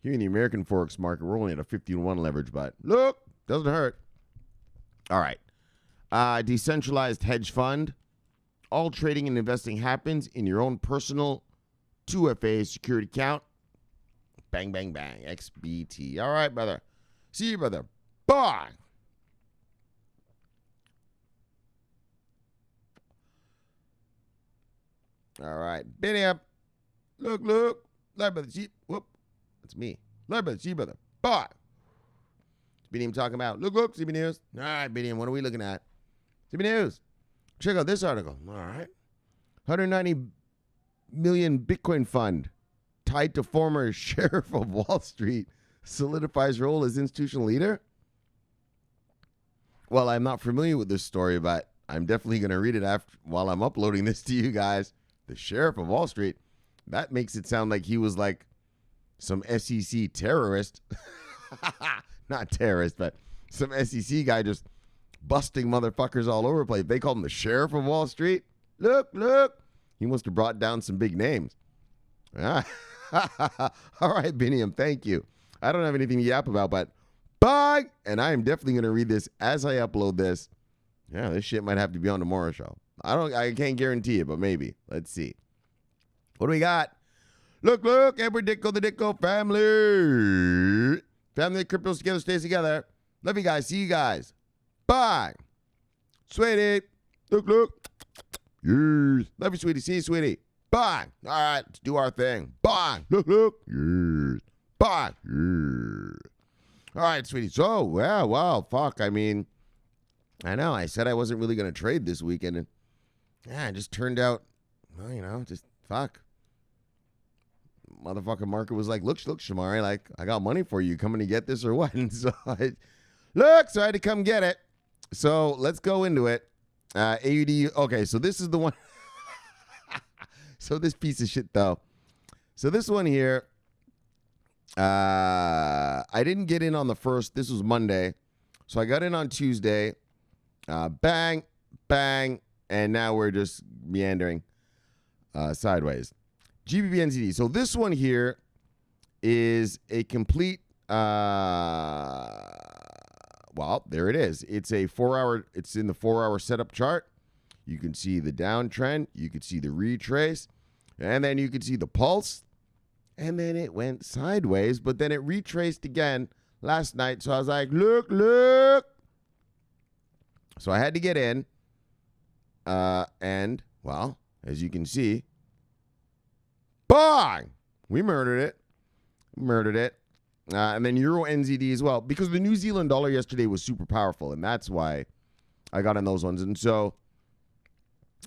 Here in the American Forex market, we're only at a 50-1 leverage, but look, doesn't hurt. All right. Decentralized hedge fund. All trading and investing happens in your own personal 2FA security account. Bang, bang, bang. XBT. All right, brother. See you, brother. Bye. All right. Benny up. Look. Love brother. See. Whoop. That's me. Love brother. See, brother. Bye. BDM talking about. Look. CB News. All right, BDM. What are we looking at? CB News. Check out this article. All right. 190 million Bitcoin fund tied to former sheriff of Wall Street solidifies role as institutional leader. Well, I'm not familiar with this story, but I'm definitely going to read it while I'm uploading this to you guys. The sheriff of Wall Street. That makes it sound like he was like some SEC terrorist. Not terrorist, but some SEC guy just busting motherfuckers all over the place. They called him the sheriff of Wall Street. Look. He must have brought down some big names. All right, Biniam, thank you. I don't have anything to yap about, but bye. And I am definitely going to read this as I upload this. Yeah, this shit might have to be on tomorrow's show. I can't guarantee it, but maybe. Let's see. What do we got? Look, every Dicko, the Dicko family. Family of cryptos together stays together. Love you guys. See you guys. Bye. Sweetie. Look. Yes. Love you, sweetie. See you, sweetie. Bye. All right, let's do our thing. Bye. Look. Yes. Bye. Yes. All right, sweetie. So, wow, fuck. I mean, I know. I said I wasn't really going to trade this weekend, and it just turned out, well, just fuck. Motherfucking market was like, look, Shomari, like, I got money for you. Coming to get this or what? And so I had to come get it. So let's go into it. AUD. Okay, so this is the one. So this piece of shit, though. So this one here, I didn't get in on the first. This was Monday. So I got in on Tuesday. Bang, and now we're just meandering sideways. GBBNZD. So this one here is a complete, well, there it is. It's a 4-hour, it's in the 4-hour setup chart. You can see the downtrend. You can see the retrace. And then you can see the pulse. And then it went sideways, but then it retraced again last night. So I was like, look. So I had to get in. And, well, as you can see, Bang! We murdered it. And then Euro NZD as well, because the New Zealand dollar yesterday was super powerful, and that's why I got in those ones. And so,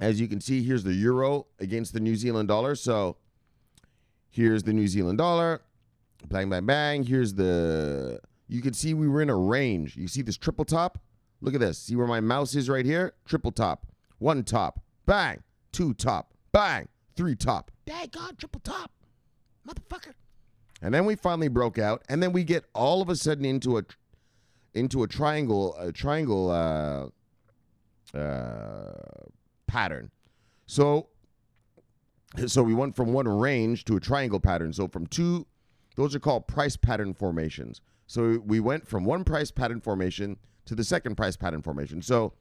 as you can see, here's the Euro against the New Zealand dollar. So, here's the New Zealand dollar. Bang, bang, bang. Here's the... You can see we were in a range. You see this triple top? Look at this. See where my mouse is right here? Triple top. One top. Bang. Two top. Bang. Three top. Daggone triple top. Motherfucker. And then we finally broke out. And then we get all of a sudden into a triangle pattern. So we went from one range to a triangle pattern. So from two, those are called price pattern formations. So we went from one price pattern formation to the second price pattern formation. So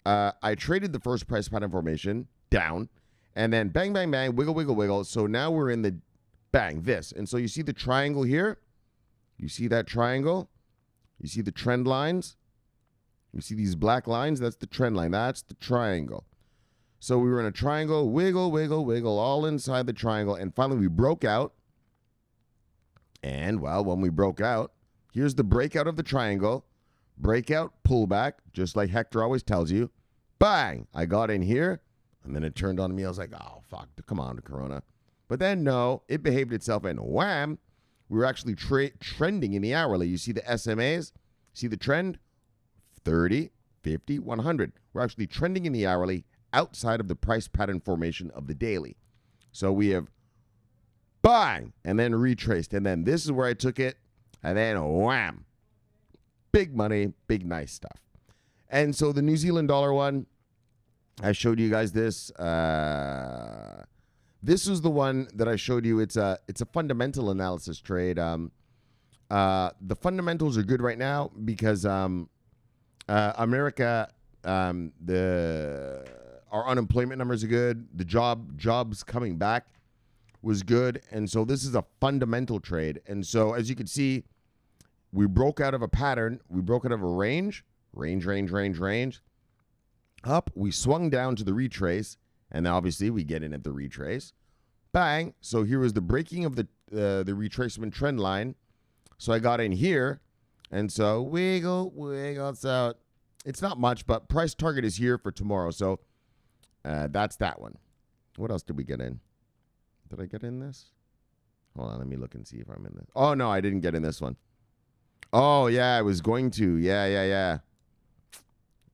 I traded the first price pattern formation down, and then bang, bang, bang, wiggle, wiggle, wiggle. So now we're in the bang, this. And so you see the triangle here? You see that triangle? You see the trend lines? You see these black lines? That's the trend line. That's the triangle. So we were in a triangle, wiggle, wiggle, wiggle, all inside the triangle. And finally we broke out. And, well, when we broke out, here's the breakout of the triangle. Breakout, pullback, just like Hector always tells you. Bang! I got in here, and then it turned on me. I was like, oh, fuck, come on, Corona. But then, no, it behaved itself, and wham, we were actually trending in the hourly. You see the SMAs? See the trend? 30, 50, 100. We're actually trending in the hourly outside of the price pattern formation of the daily. So we have bang, and then retraced. And then this is where I took it, and then wham. Big money, big nice stuff. And so the New Zealand dollar one, I showed you guys this. This was the one that I showed you. It's a fundamental analysis trade. The fundamentals are good right now because America, our unemployment numbers are good. The jobs coming back was good. And so this is a fundamental trade. And so as you can see, we broke out of a pattern. We broke out of a range. Up. We swung down to the retrace. And obviously we get in at the retrace. Bang. So here was the breaking of the retracement trend line. So I got in here. And so wiggle. So it's not much, but price target is here for tomorrow. So that's that one. What else did we get in? Did I get in this? Hold on. Let me look and see if I'm in this. Oh, no, I didn't get in this one. Oh, yeah, I was going to. Yeah.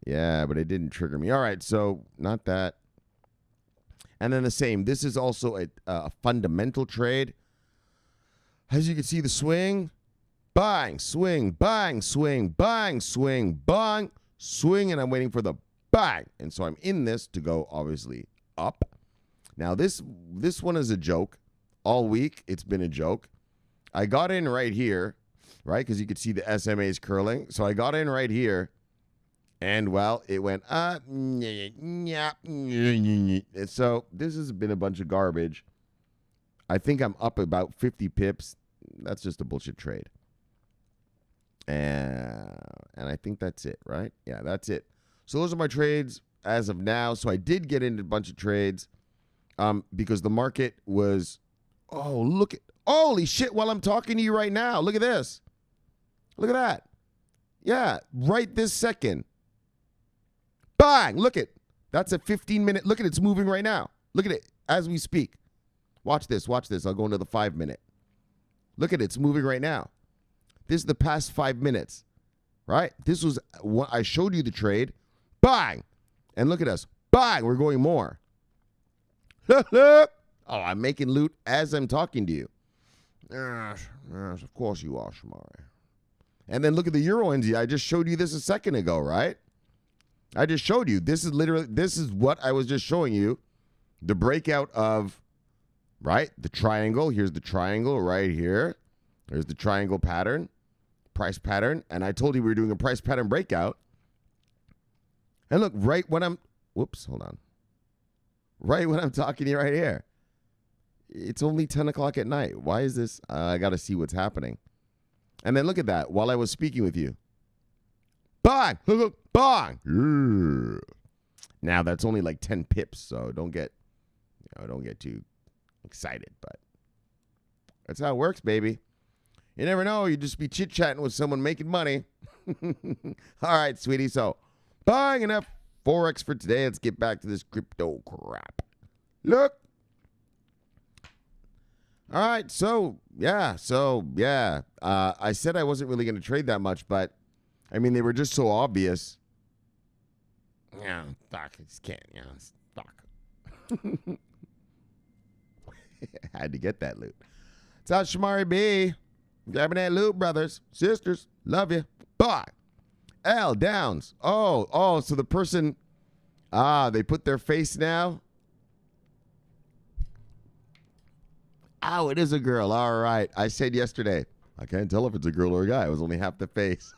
Yeah, but it didn't trigger me. All right, so not that. And then the same. This is also a fundamental trade. As you can see, the swing. Bang, swing, bang, swing, bang, swing, bang, swing. And I'm waiting for the bang. And so I'm in this to go, obviously, up. Now, this one is a joke. All week, it's been a joke. I got in right here. Right, because you could see the SMAs curling. So I got in right here, and, well, it went, and so this has been a bunch of garbage. I think I'm up about 50 pips. That's just a bullshit trade. And I think that's it, right? Yeah, that's it. So those are my trades as of now. So I did get into a bunch of trades because the market was, oh, look at, holy shit, while I'm talking to you right now. Look at this. Look at that. Yeah, right this second. Bang! Look at. That's a 15-minute. Look at it. It's moving right now. Look at it as we speak. Watch this. Watch this. I'll go into the 5-minute. Look at it. It's moving right now. This is the past 5 minutes. Right? This was what I showed you the trade. Bang! And look at us. Bang! We're going more. Oh, I'm making loot as I'm talking to you. Yes, of course you are, Shomari. And then look at the Euro NZ. I just showed you this a second ago, right? I just showed you. This is what I was just showing you. The breakout of, right? The triangle. Here's the triangle right here. There's the triangle pattern, price pattern. And I told you we were doing a price pattern breakout. And look, right when I'm, whoops, hold on. Right when I'm talking to you right here. It's only 10 o'clock at night. Why is this? I got to see what's happening. And then look at that while I was speaking with you. Bang! Bang! Now that's only like 10 pips, so don't get too excited, but that's how it works, baby. You never know. You just be chit-chatting with someone making money. All right, sweetie. So, buying enough Forex for today. Let's get back to this crypto crap. Look. All right. So, yeah. I said I wasn't really going to trade that much, but, I mean, they were just so obvious. Yeah, fuck. I just can't. Yeah, fuck. Had to get that loot. It's out, Shomari B. Grabbing that loot, brothers, sisters. Love you. Bye. L Downs. Oh, so the person, they put their face now. Oh, it is a girl. All right. I said yesterday, I can't tell if it's a girl or a guy. It was only half the face.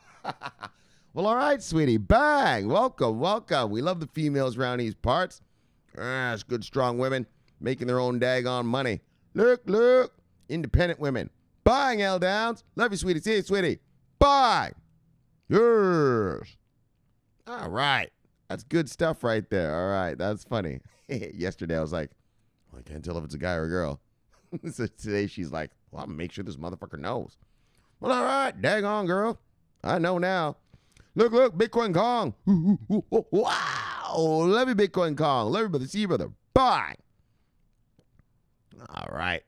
Well, all right, sweetie. Bang. Welcome. We love the females around these parts. It's good, strong women making their own daggone money. Look. Independent women. Bang, L Downs. Love you, sweetie. See you, sweetie. Bye. Yes. All right. That's good stuff right there. All right. That's funny. Yesterday, I was like, I can't tell if it's a guy or a girl. So today, she's like, well, I'm going to make sure this motherfucker knows. Well, all right. Daggone, girl. I know now. Look, Bitcoin Kong. Wow. Love you, Bitcoin Kong. Love you, brother. See you, brother. Bye. All right.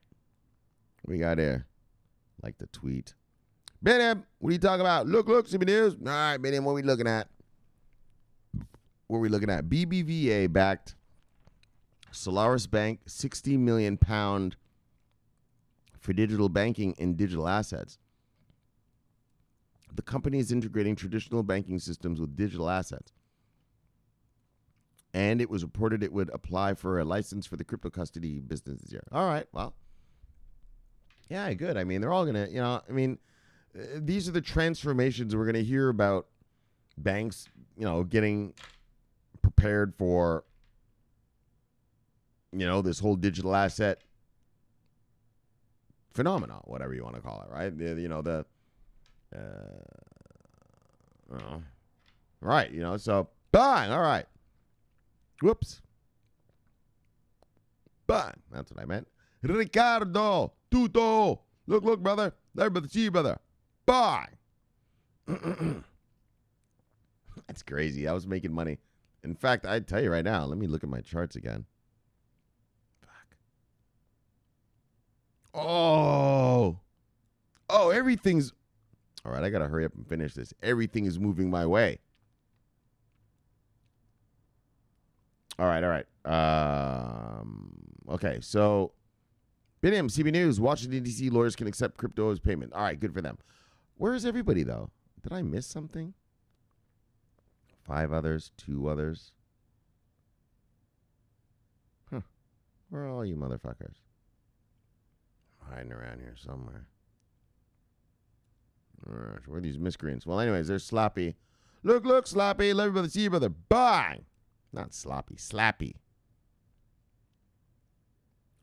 We got here. Like the tweet. Benham, what are you talking about? Look, CB News. All right, Benham, what are we looking at? BBVA backed Solaris Bank, £60 million for digital banking and digital assets. The company is integrating traditional banking systems with digital assets. And it was reported it would apply for a license for the crypto custody business this year. All right, well. Yeah, good. I mean, they're all going to, these are the transformations we're going to hear about banks, getting prepared for, this whole digital asset phenomenon, whatever you want to call it, right? Right, so, bang, all right. Whoops. Bang, that's what I meant. Ricardo, Tuto, look, brother. There, brother, see you, brother. Bye. That's crazy. I was making money. In fact, I tell you right now, let me look at my charts again. Fuck. Oh, everything's... All right, I got to hurry up and finish this. Everything is moving my way. All right. Okay, so... BNM, CB News, Washington, D.C. lawyers can accept crypto as payment. All right, good for them. Where is everybody, though? Did I miss something? 5 others, 2 others. Huh. Where are all you motherfuckers? Hiding around here somewhere. All right, where are these miscreants? Well, anyways, there's Sloppy. Look, Sloppy. Love you, brother. See you, brother. Bang. Not Sloppy, Slappy.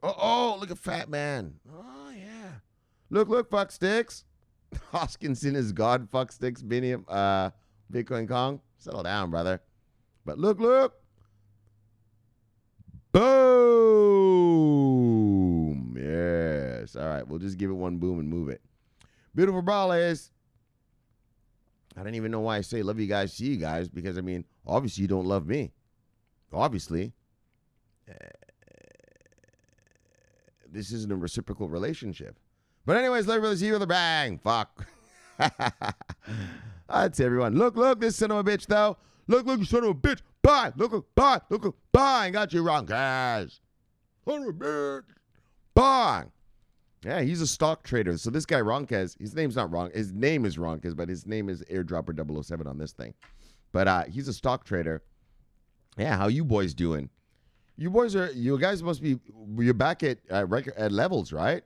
Oh, look at Fat Man. Oh, yeah. Look, fuck sticks. Hoskinson is God, fuck sticks, Bitcoin Kong. Settle down, brother. But look. Boom. Yes. All right, we'll just give it one boom and move it. Beautiful brawlers. I don't even know why I say love you guys, see you guys, because, obviously you don't love me. Obviously. This isn't a reciprocal relationship. But anyways, let everybody see you with a bang. Fuck. That's everyone. Look, this son of a bitch, though. Look, you son of a bitch. Bye. Look, bye. I got you wrong, guys. Son of a bitch. Bye. Yeah, he's a stock trader. So this guy, Ronkez, his name's not wrong. His name is Ronkez, but his name is Airdropper007 on this thing. But he's a stock trader. Yeah, how you boys doing? You guys must be, you're back at levels, right?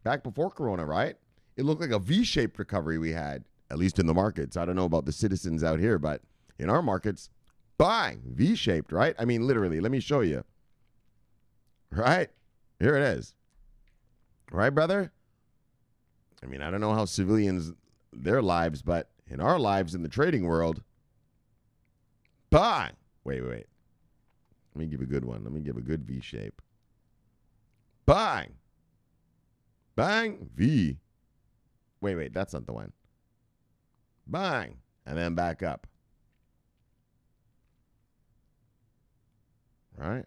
Back before Corona, right? It looked like a V-shaped recovery we had, at least in the markets. I don't know about the citizens out here, but in our markets, bang, V-shaped, right? Literally, let me show you. Right? Here it is. Right, brother? I don't know how civilians, their lives, but in our lives in the trading world, bang. Wait. Let me give a good one. Let me give a good V shape. Bang. Bang. V. Wait, that's not the one. Bang. And then back up. Right?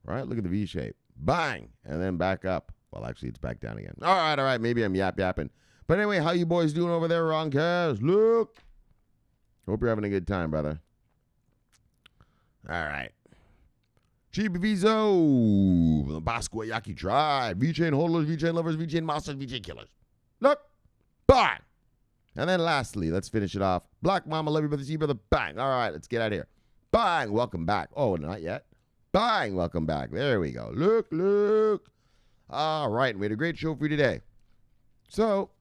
Right? Look at the V shape. Bang. And then back up. Well, actually, it's back down again. All right. Maybe I'm yapping. But anyway, how you boys doing over there, Roncast? Look. Hope you're having a good time, brother. All right. Chibivizo, the Basquiat tribe, VeChain hodlers, VeChain lovers, VeChain masters, VeChain killers. Look. Bang. And then lastly, let's finish it off. Black Mama, love you, brother, see you, brother. Bang. All right, let's get out of here. Bang. Welcome back. Oh, not yet. Bang. Welcome back. There we go. Look. All right. We had a great show for you today. So,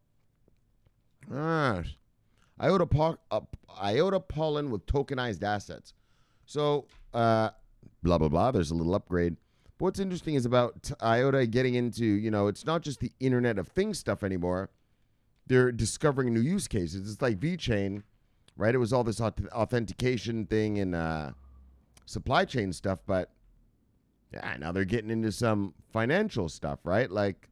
IOTA Pollen with tokenized assets. So, blah, blah, blah. There's a little upgrade. But what's interesting is about IOTA getting into, it's not just the Internet of Things stuff anymore. They're discovering new use cases. It's like VeChain, right? It was all this authentication thing and supply chain stuff. But, yeah, now they're getting into some financial stuff, right? Like,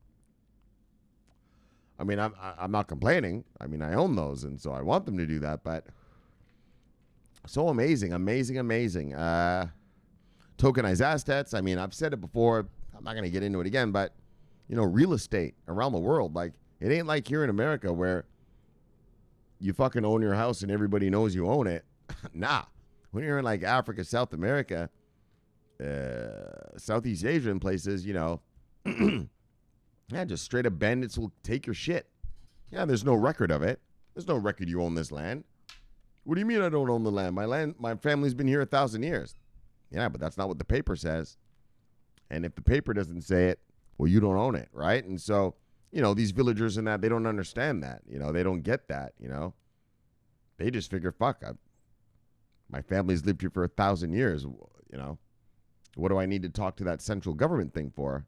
I mean, I'm not complaining. I mean, I own those, and so I want them to do that. But so amazing. Tokenized assets. I mean, I've said it before. I'm not going to get into it again. But, real estate around the world, like, it ain't like here in America where you fucking own your house and everybody knows you own it. Nah. When you're in, like, Africa, South America, Southeast Asian places, yeah, just straight up bandits will take your shit. Yeah, there's no record of it. There's no record you own this land. What do you mean I don't own the land? My family's been here 1,000 years. Yeah, but that's not what the paper says. And if the paper doesn't say it, well, you don't own it, right? And so, these villagers and that, they don't understand that. They don't get that, They just figure, fuck, my family's lived here for 1,000 years, What do I need to talk to that central government thing for?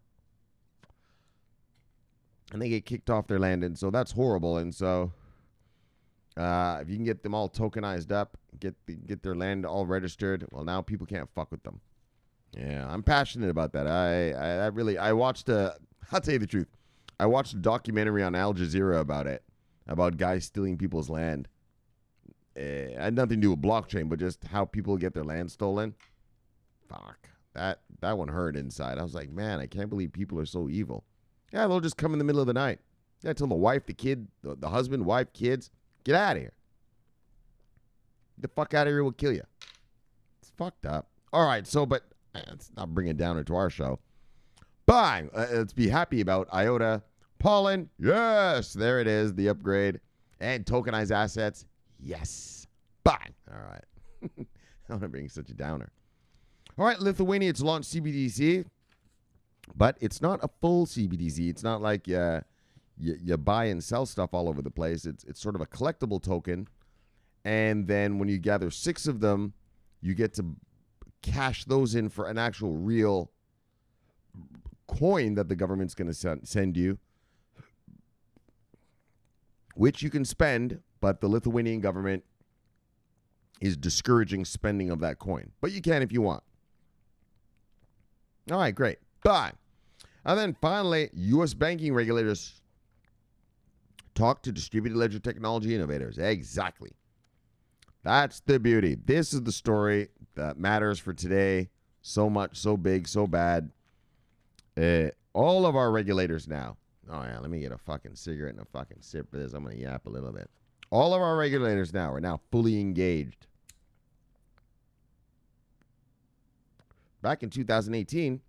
And they get kicked off their land, and so that's horrible. And so, if you can get them all tokenized up, get their land all registered, well, now people can't fuck with them. Yeah, I'm passionate about that. I watched I'll tell you the truth. I watched a documentary on Al Jazeera about it, about guys stealing people's land. It had nothing to do with blockchain, but just how people get their land stolen. Fuck, that one hurt inside. I was like, man, I can't believe people are so evil. Yeah, they'll just come in the middle of the night. Yeah, tell the wife, the kid, the husband, wife, kids, get out of here. Get the fuck out of here, we'll kill you. It's fucked up. All right, so, but let's not bring it down into our show. Bang! Let's be happy about IOTA Pollen. Yes, there it is, the upgrade. And tokenized assets. Yes. Bang! All right. I don't want to bring such a downer. All right, Lithuania, it's launched CBDC. But it's not a full CBDC. It's not like you buy and sell stuff all over the place. It's sort of a collectible token. And then when you gather 6 of them, you get to cash those in for an actual real coin that the government's going to send you, which you can spend, but the Lithuanian government is discouraging spending of that coin. But you can if you want. All right, great. Bye. And then finally, U.S. banking regulators talk to distributed ledger technology innovators. Exactly. That's the beauty. This is the story that matters for today. So much, so big, so bad. All of our regulators now. Oh, yeah, let me get a fucking cigarette and a fucking sip of this. I'm going to yap a little bit. All of our regulators now are now fully engaged. Back in 2018,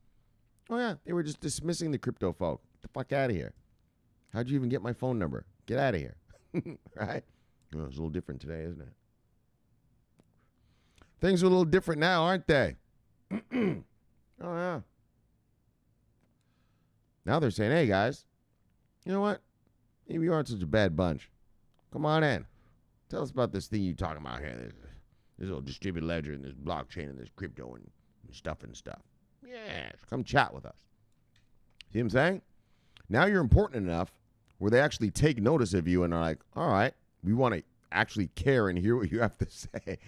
oh, yeah, they were just dismissing the crypto folk. Get the fuck out of here. How'd you even get my phone number? Get out of here. Right? Well, it's a little different today, isn't it? Things are a little different now, aren't they? Oh, yeah. Now they're saying, hey, guys, you know what? Maybe you aren't such a bad bunch. Come on in. Tell us about this thing you're talking about here. This little distributed ledger and this blockchain and this crypto and stuff. Yes, come chat with us. See what I'm saying? Now you're important enough where they actually take notice of you and are like, all right, we want to actually care and hear what you have to say.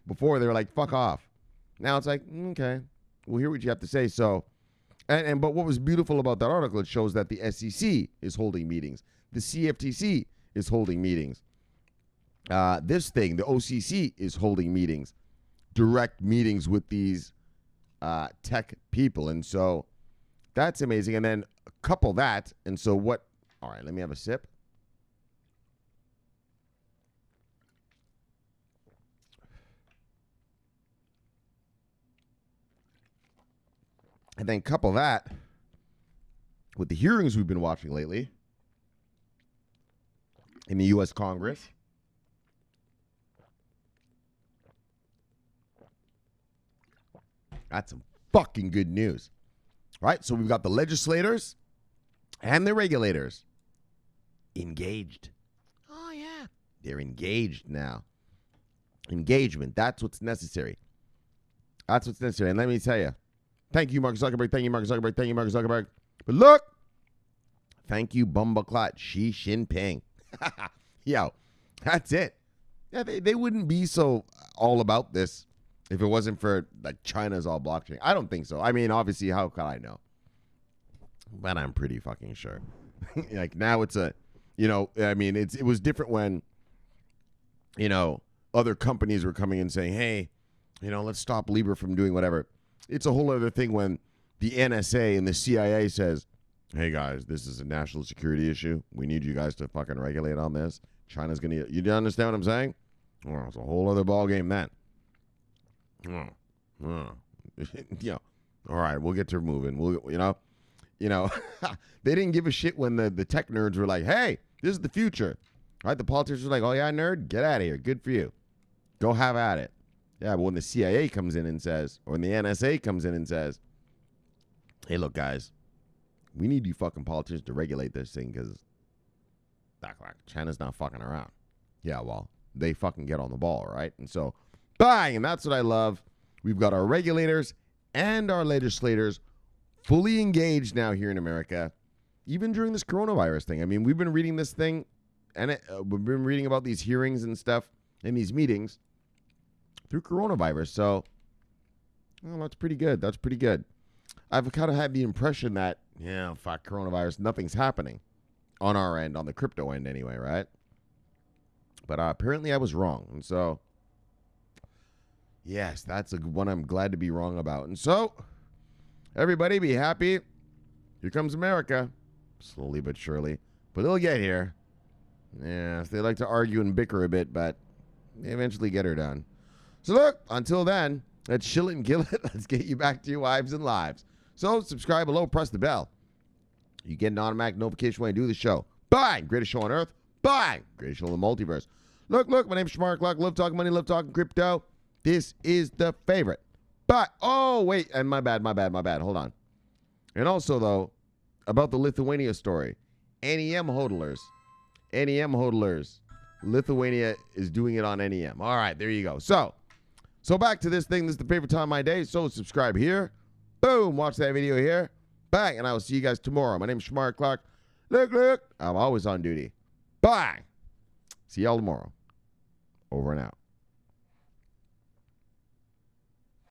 Before they were like, fuck off. Now it's like, okay, We'll hear what you have to say. So, but what was beautiful about that article, it shows that the SEC is holding meetings. The CFTC is holding meetings. This thing, the OCC, is holding meetings, direct meetings with these tech people. And so that's amazing. And then couple that. And so what? All right, let me have a sip. And then couple that with the hearings we've been watching lately in the U.S. Congress. That's some fucking good news. All right, so we've got the legislators and the regulators engaged. Oh, yeah. They're engaged now. Engagement, that's what's necessary. That's what's necessary. And let me tell you, thank you, Mark Zuckerberg. Thank you, Mark Zuckerberg. Thank you, Mark Zuckerberg. But look, thank you, Bumbleclot Xi Jinping. Yo, that's it. Yeah, they wouldn't be so all about this if it wasn't for, like, China's all blockchain. I don't think so. I mean, obviously, how could I know? But I'm pretty fucking sure. Like, now it's a, I mean, it was different when, other companies were coming and saying, hey, let's stop Libra from doing whatever. It's a whole other thing when the NSA and the CIA says, hey, guys, this is a national security issue. We need you guys to fucking regulate on this. China's going to, you understand what I'm saying? Oh, it's a whole other ballgame then. All right, we'll get to moving. They didn't give a shit when the tech nerds were like, hey, this is the future. All right, the politicians were like, oh, yeah, nerd, get out of here. Good for you. Go have at it. Yeah, but when the CIA comes in and says, or when the NSA comes in and says, hey, look, guys, we need you fucking politicians to regulate this thing because China's not fucking around. Yeah, well, they fucking get on the ball, right? And so, bang, and that's what I love. We've got our regulators and our legislators fully engaged now here in America, even during this coronavirus thing. I mean, we've been reading this thing, and we've been reading about these hearings and stuff and these meetings through coronavirus. So, well, that's pretty good. That's pretty good. I've kind of had the impression that, fuck coronavirus, nothing's happening on our end, on the crypto end anyway, right? But apparently I was wrong. And so, yes, that's one I'm glad to be wrong about. And so, everybody be happy. Here comes America. Slowly but surely. But they'll get here. Yes, they like to argue and bicker a bit, but they eventually get her done. So look, until then, let's chill it and kill it. Let's get you back to your wives and lives. So subscribe below, press the bell. You get an automatic notification when I do the show. Bang! Greatest show on earth. Bang! Greatest show in the multiverse. Look, my name's Shomari Clarke. Love talking money, love talking crypto. This is the favorite. But, oh, wait, and my bad. Hold on. And also, though, about the Lithuania story. NEM hodlers. Lithuania is doing it on NEM. All right, there you go. So back to this thing. This is the favorite time of my day. So subscribe here. Boom. Watch that video here. Bang. And I will see you guys tomorrow. My name is Shomari Clarke. Look. I'm always on duty. Bang. See y'all tomorrow. Over and out.